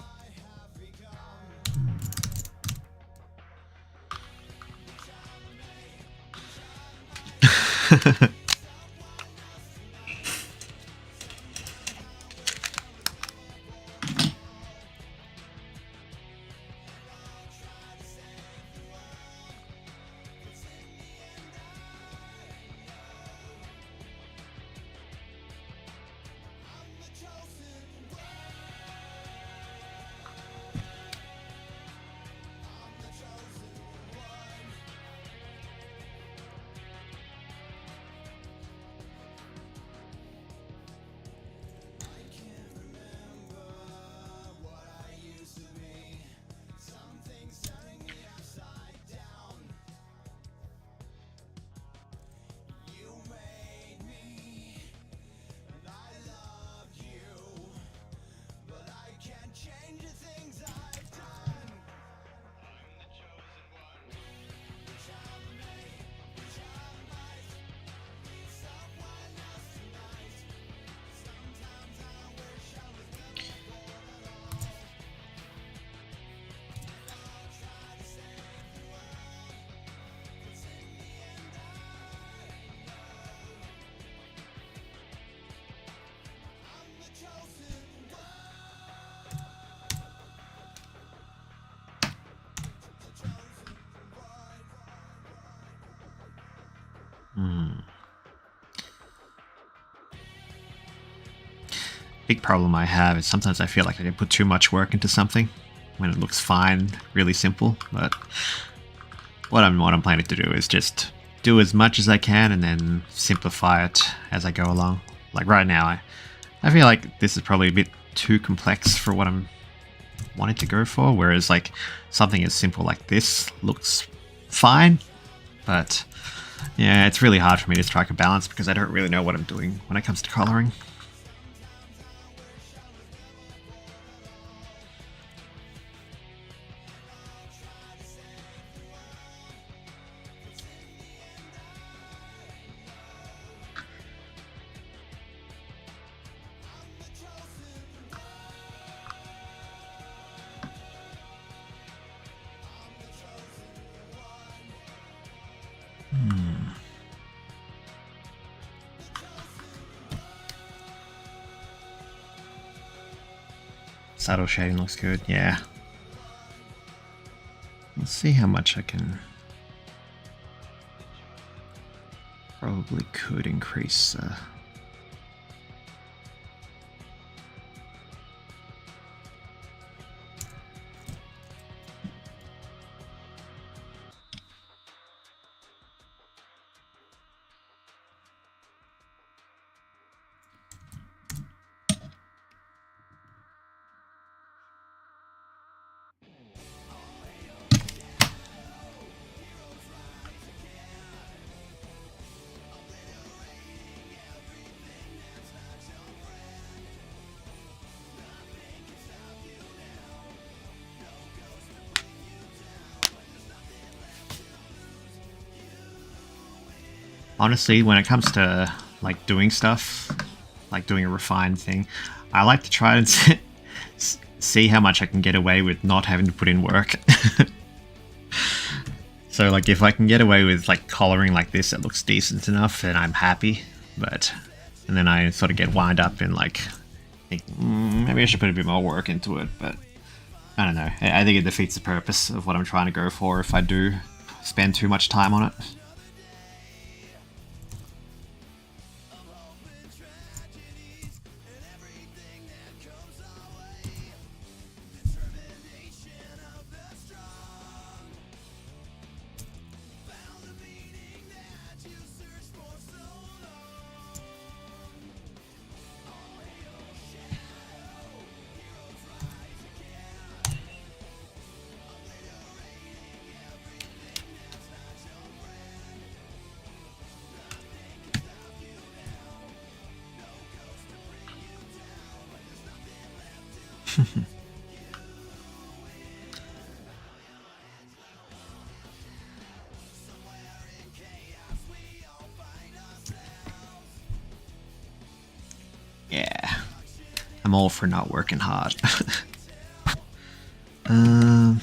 Big problem I have is sometimes I feel like I can put too much work into something when it looks fine, really simple, but what I'm planning to do is just do as much as I can and then simplify it as I go along. Like right now, I feel like this is probably a bit too complex for what I'm wanting to go for, whereas like something as simple like this looks fine, but yeah, it's really hard for me to strike a balance because I don't really know what I'm doing when it comes to coloring. Subtle shading looks good, yeah. Let's see how much I can... Probably could increase... Honestly, when it comes to like doing stuff, like doing a refined thing, I like to try and see how much I can get away with not having to put in work. So like if I can get away with like coloring like this that looks decent enough, then I'm happy. And then I sort of get wind up in like, think, maybe I should put a bit more work into it, but I don't know. I think it defeats the purpose of what I'm trying to go for if I do spend too much time on it. Yeah. I'm all for not working hard. um...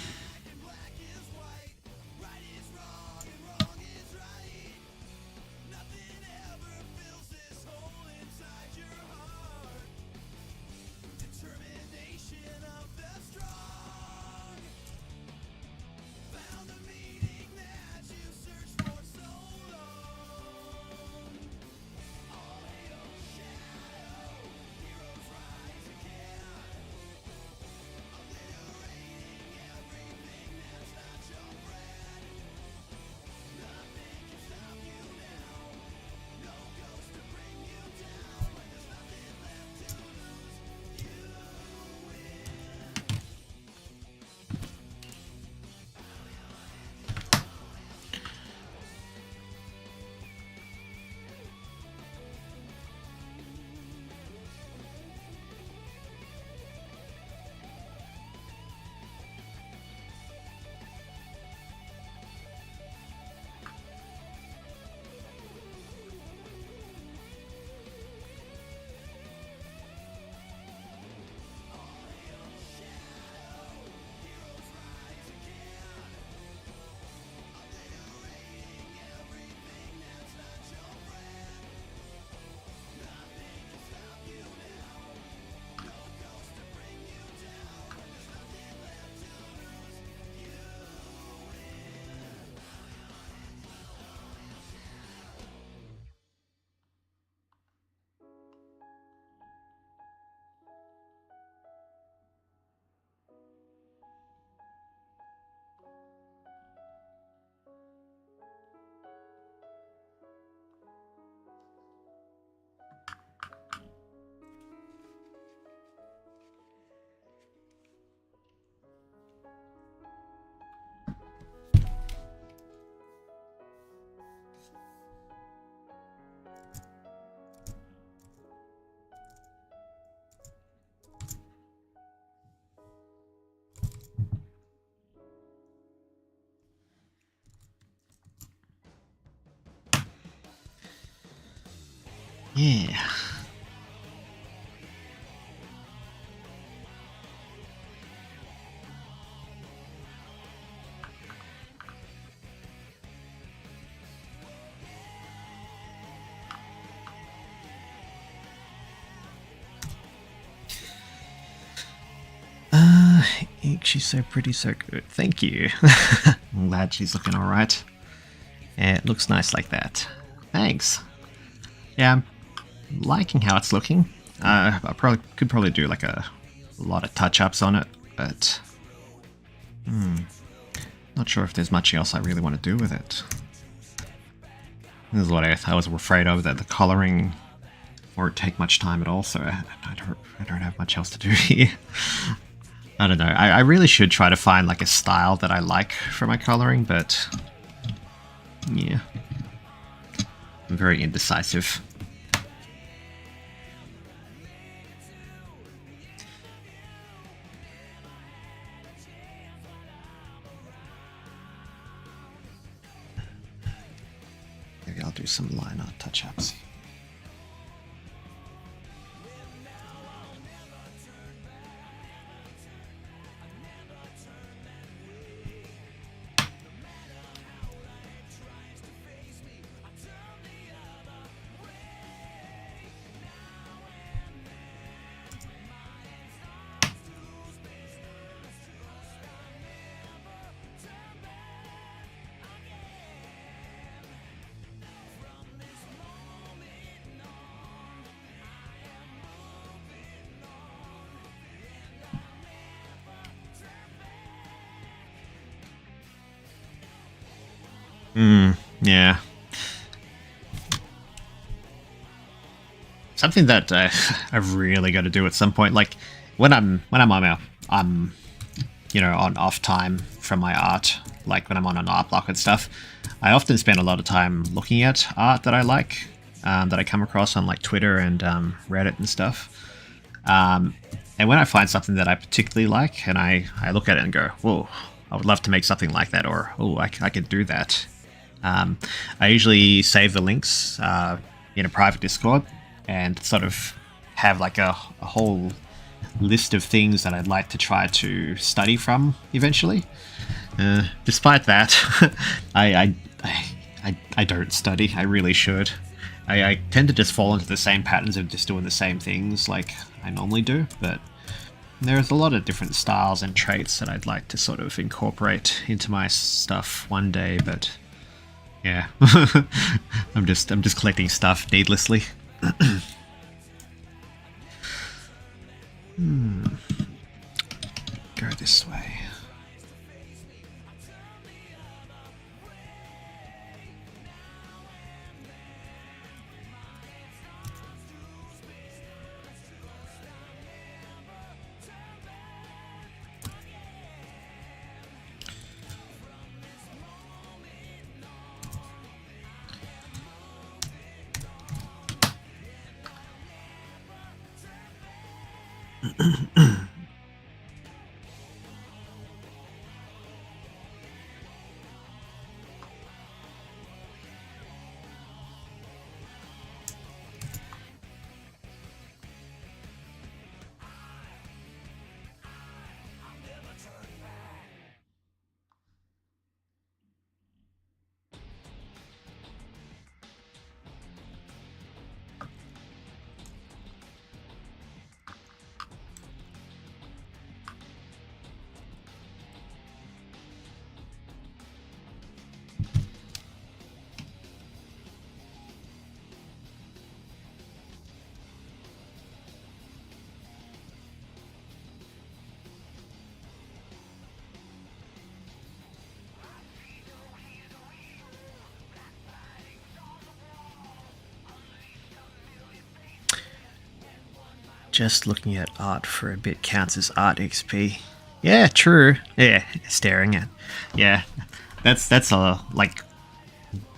Yeah. She's so pretty, so good. Thank you. I'm glad she's looking alright. Yeah, it looks nice like that. Thanks. Yeah, I'm liking how it's looking. I could probably do like a lot of touch-ups on it, but not sure if there's much else I really want to do with it. This is what I was afraid of, that the coloring won't take much time at all, so I don't have much else to do here. I don't know. I really should try to find like a style that I like for my coloring, but yeah, I'm very indecisive. Maybe I'll do some line art touch-ups. Yeah. Something that I've really got to do at some point, like when I'm on on off time from my art, like when I'm on an art block and stuff, I often spend a lot of time looking at art that I like, that I come across on like Twitter and Reddit and stuff. And when I find something that I particularly like, and I look at it and go, whoa, I would love to make something like that, or oh, I could do that. I usually save the links in a private Discord and sort of have like a whole list of things that I'd like to try to study from eventually. Despite that, I don't study. I really should. I tend to just fall into the same patterns of just doing the same things like I normally do, but there's a lot of different styles and traits that I'd like to sort of incorporate into my stuff one day, but yeah. I'm just collecting stuff needlessly. Go this way. Just looking at art for a bit counts as art XP. Yeah, true. Yeah, staring at. Yeah, that's like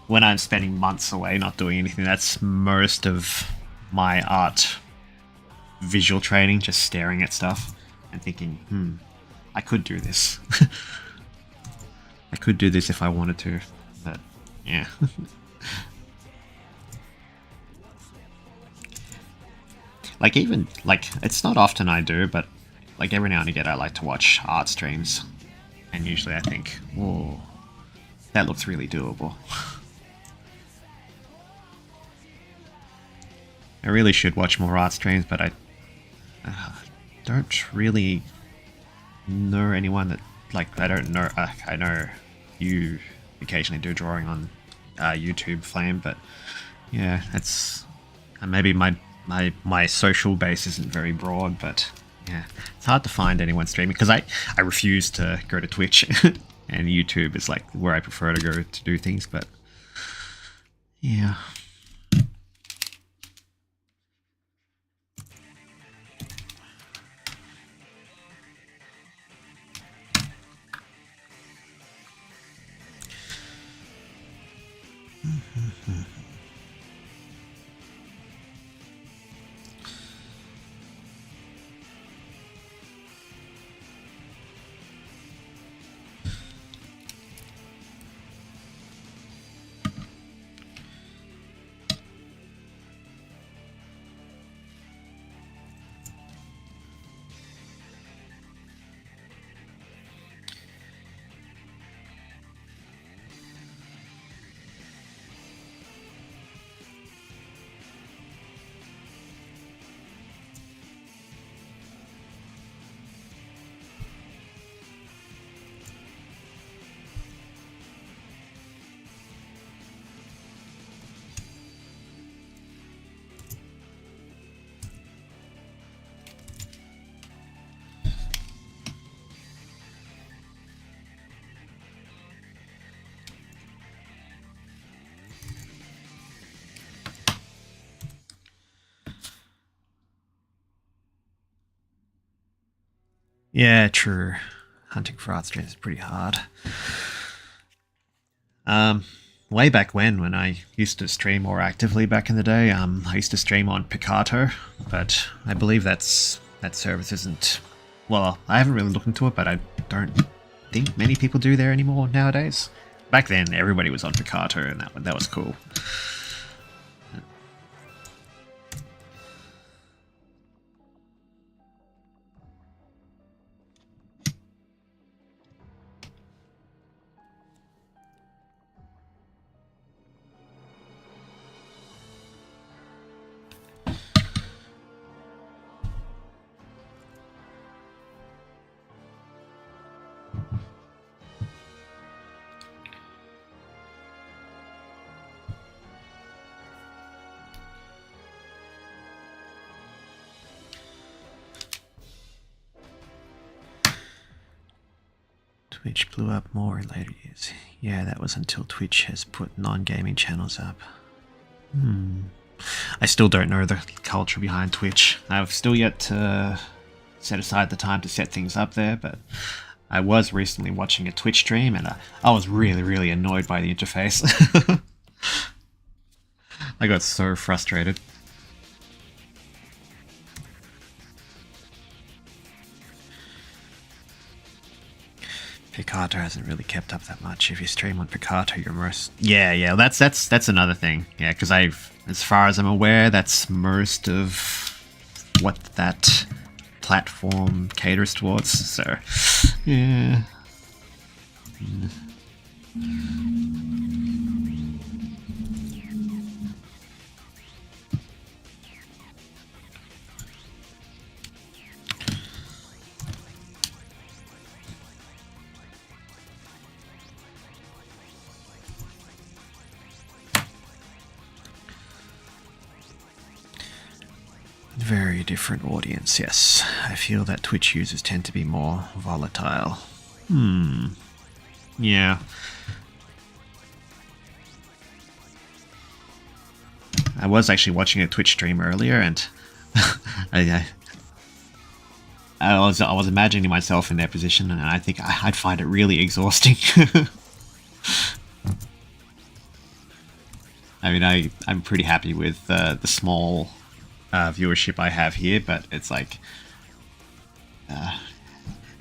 when I'm spending months away not doing anything. That's most of my art visual training, just staring at stuff and thinking, I could do this. I could do this if I wanted to, but yeah. Like even, like, it's not often I do, but like every now and again I like to watch art streams. And usually I think, whoa, that looks really doable. I really should watch more art streams, but I don't really know anyone that, like, I don't know, I know you occasionally do drawing on YouTube Flame, but yeah, it's, maybe my social base isn't very broad, but yeah, it's hard to find anyone streaming because I refuse to go to Twitch and YouTube is like where I prefer to go to do things, but yeah. Yeah, true. Hunting for art streams is pretty hard. Way back when I used to stream more actively back in the day, I used to stream on Picato, but I believe that service isn't. Well, I haven't really looked into it, but I don't think many people do there anymore nowadays. Back then, everybody was on Picato, and that was cool. Twitch blew up more in later years. Yeah, that was until Twitch has put non-gaming channels up. I still don't know the culture behind Twitch. I've still yet to set aside the time to set things up there, but I was recently watching a Twitch stream and I was really annoyed by the interface. I got so frustrated. Picato hasn't really kept up that much. If you stream on Picato, you're most... Yeah, that's another thing. Yeah, because as far as I'm aware, that's most of what that platform caters towards. So, yeah. Very different audience, yes. I feel that Twitch users tend to be more volatile. Yeah. I was actually watching a Twitch stream earlier, and I was imagining myself in their position, and I think I'd find it really exhausting. I mean, I'm pretty happy with the small viewership I have here, but it's like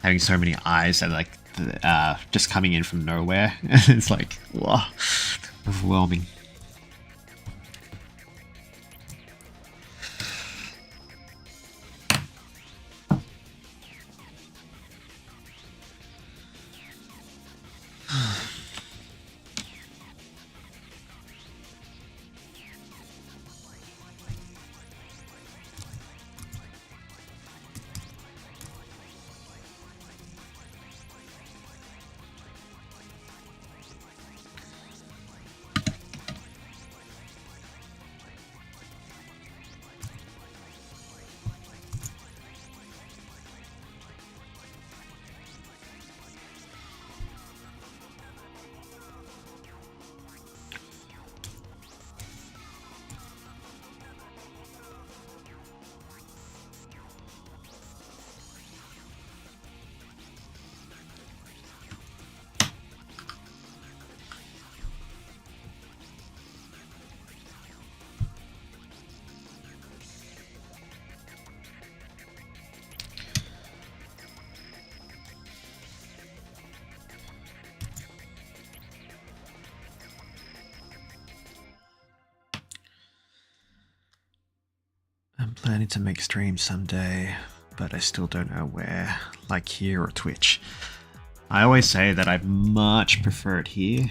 having so many eyes that like just coming in from nowhere. It's like, whoa, overwhelming. I'm planning to make streams someday, but I still don't know where, like here or Twitch. I always say that I much prefer it here,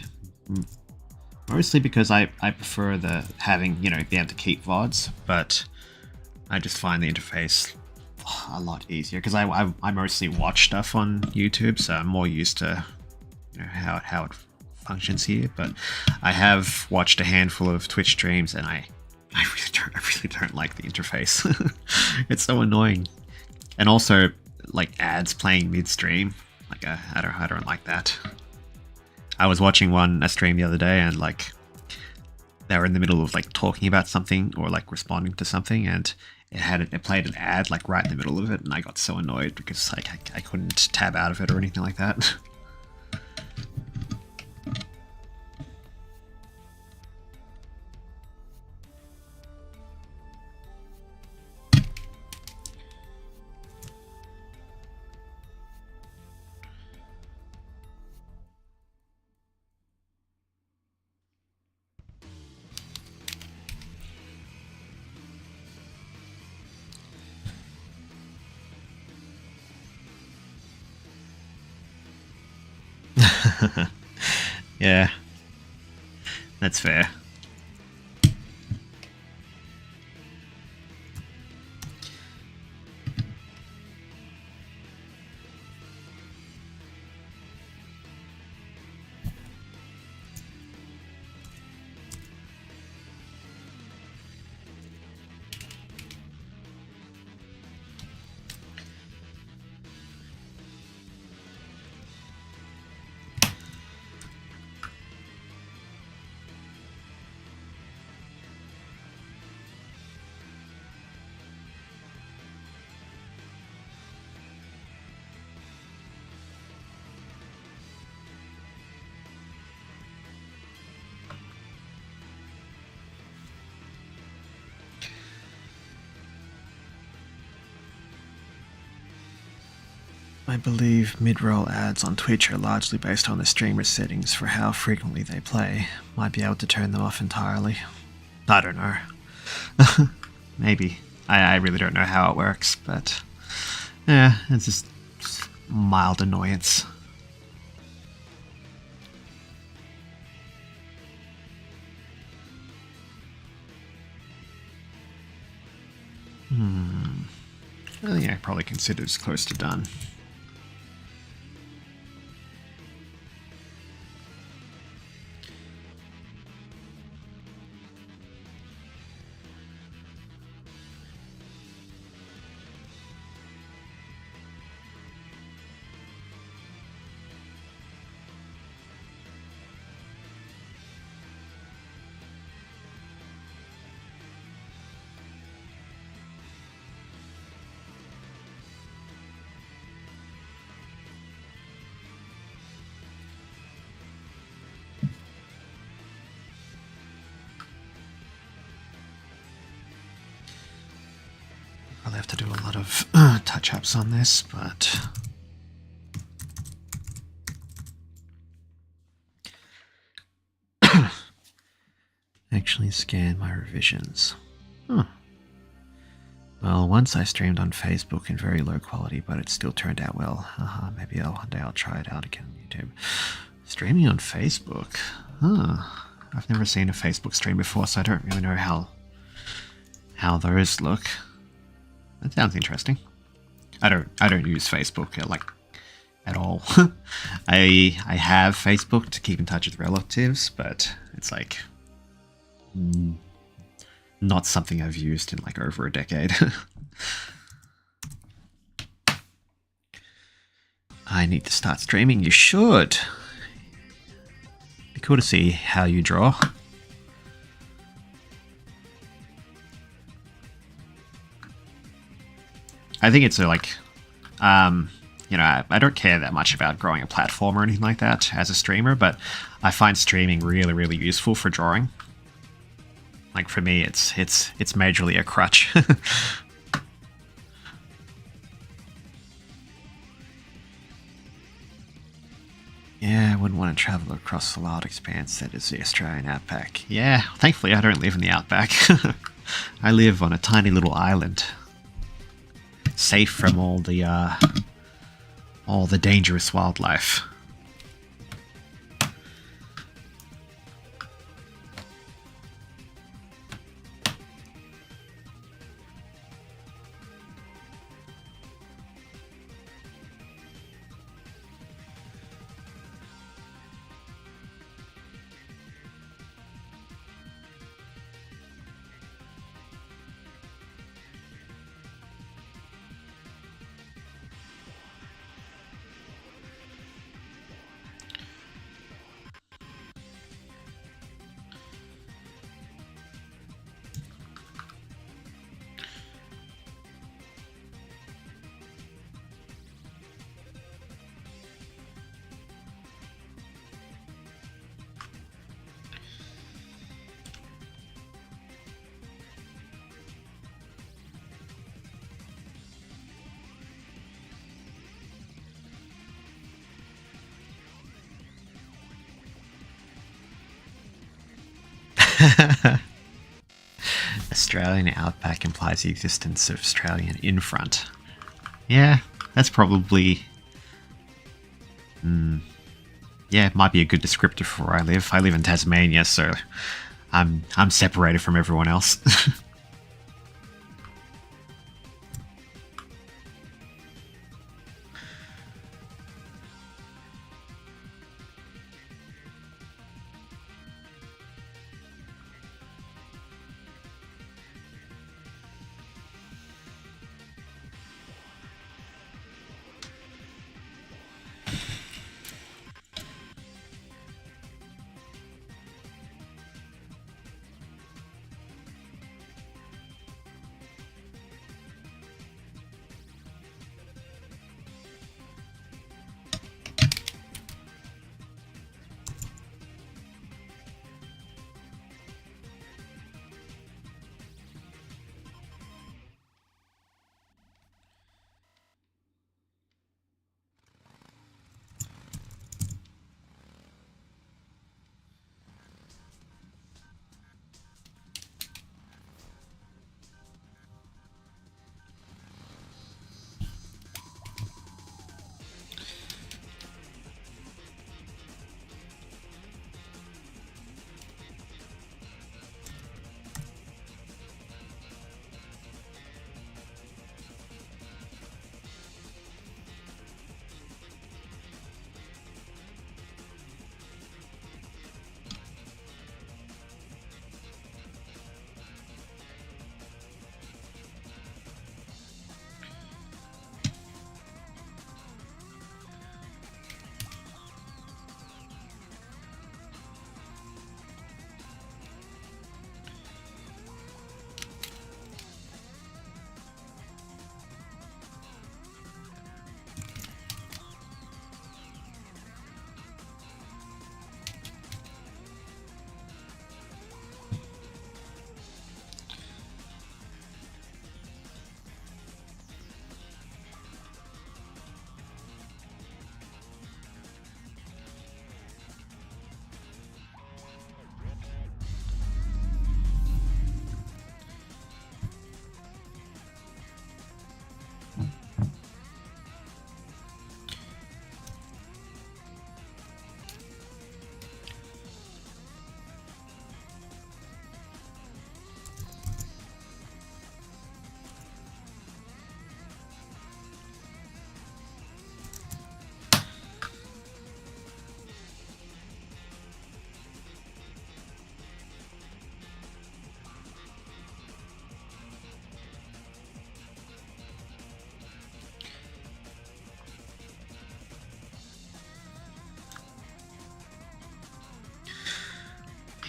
mostly because I prefer the having, you know, be able to keep VODs, but I just find the interface a lot easier because I mostly watch stuff on YouTube, so I'm more used to, you know, how it functions here. But I have watched a handful of Twitch streams, and I really don't like the interface. It's so annoying, and also like ads playing midstream. Like I don't like that. I was watching a stream the other day, and like they were in the middle of like talking about something or like responding to something, and it played an ad like right in the middle of it, and I got so annoyed because like I couldn't tab out of it or anything like that. Yeah, that's fair. I believe mid-roll ads on Twitch are largely based on the streamer's settings for how frequently they play. Might be able to turn them off entirely. I don't know. Maybe. I really don't know how it works, but yeah, it's just mild annoyance. I think I probably consider it's close to done. I'll have to do a lot of touch-ups on this, but actually scan my revisions. Huh. Well, once I streamed on Facebook in very low quality, but it still turned out well. Maybe one day I'll try it out again on YouTube. Streaming on Facebook? Huh. I've never seen a Facebook stream before, so I don't really know how those look. That sounds interesting. I don't use Facebook at all. I have Facebook to keep in touch with relatives, but it's like not something I've used in like over a decade. I need to start streaming. You should. Be cool to see how you draw. I think it's like, you know, I don't care that much about growing a platform or anything like that as a streamer, but I find streaming really, really useful for drawing. Like for me, it's majorly a crutch. Yeah, I wouldn't want to travel across the wild expanse that is the Australian outback. Yeah, thankfully I don't live in the outback. I live on a tiny little island, safe from all the dangerous wildlife. Australian outback implies the existence of Australian in front. Yeah, that's probably... yeah, it might be a good descriptor for where I live. I live in Tasmania, so I'm separated from everyone else.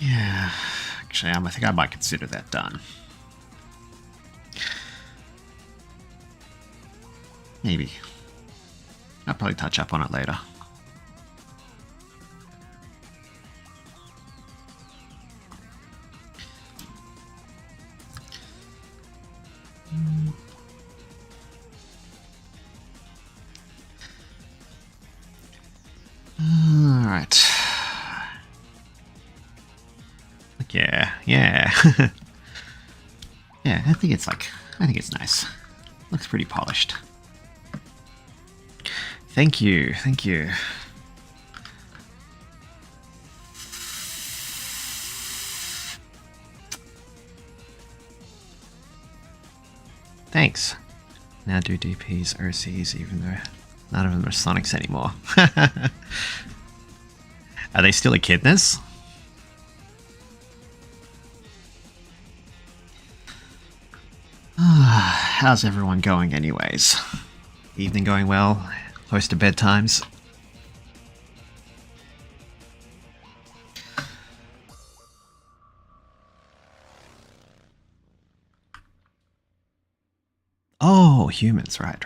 Yeah, actually, I think I might consider that done. Maybe. I'll probably touch up on it later. Alright. Yeah. Yeah, I think it's nice. Looks pretty polished. Thank you. Thanks. Now do DPs, OCs, even though none of them are Sonics anymore. Are they still echidnas? How's everyone going anyways? Evening going well? Close to bedtimes? Oh, humans, right.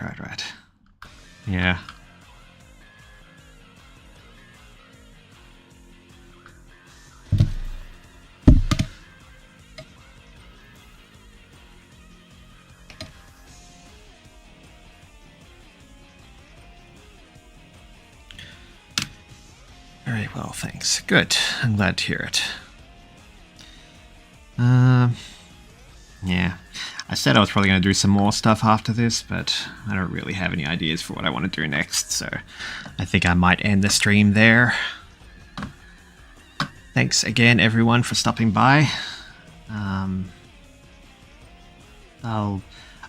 Yeah. Very well, thanks. Good. I'm glad to hear it. Yeah. I said I was probably going to do some more stuff after this, but I don't really have any ideas for what I want to do next, so I think I might end the stream there. Thanks again, everyone, for stopping by.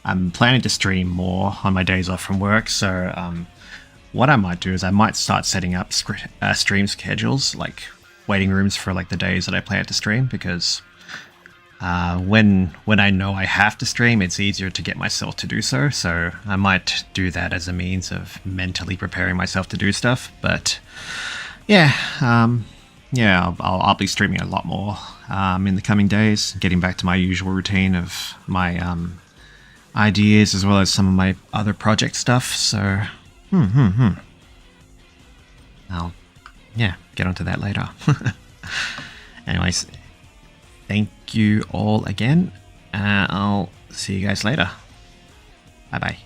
I'm planning to stream more on my days off from work, so what I might do is I might start setting up stream schedules, like waiting rooms for like the days that I plan to stream, because when I know I have to stream, it's easier to get myself to do so. So I might do that as a means of mentally preparing myself to do stuff. But yeah, I'll be streaming a lot more in the coming days, getting back to my usual routine of my ideas as well as some of my other project stuff. So I'll get onto that later. Anyways, thank you all again. I'll see you guys later. Bye bye.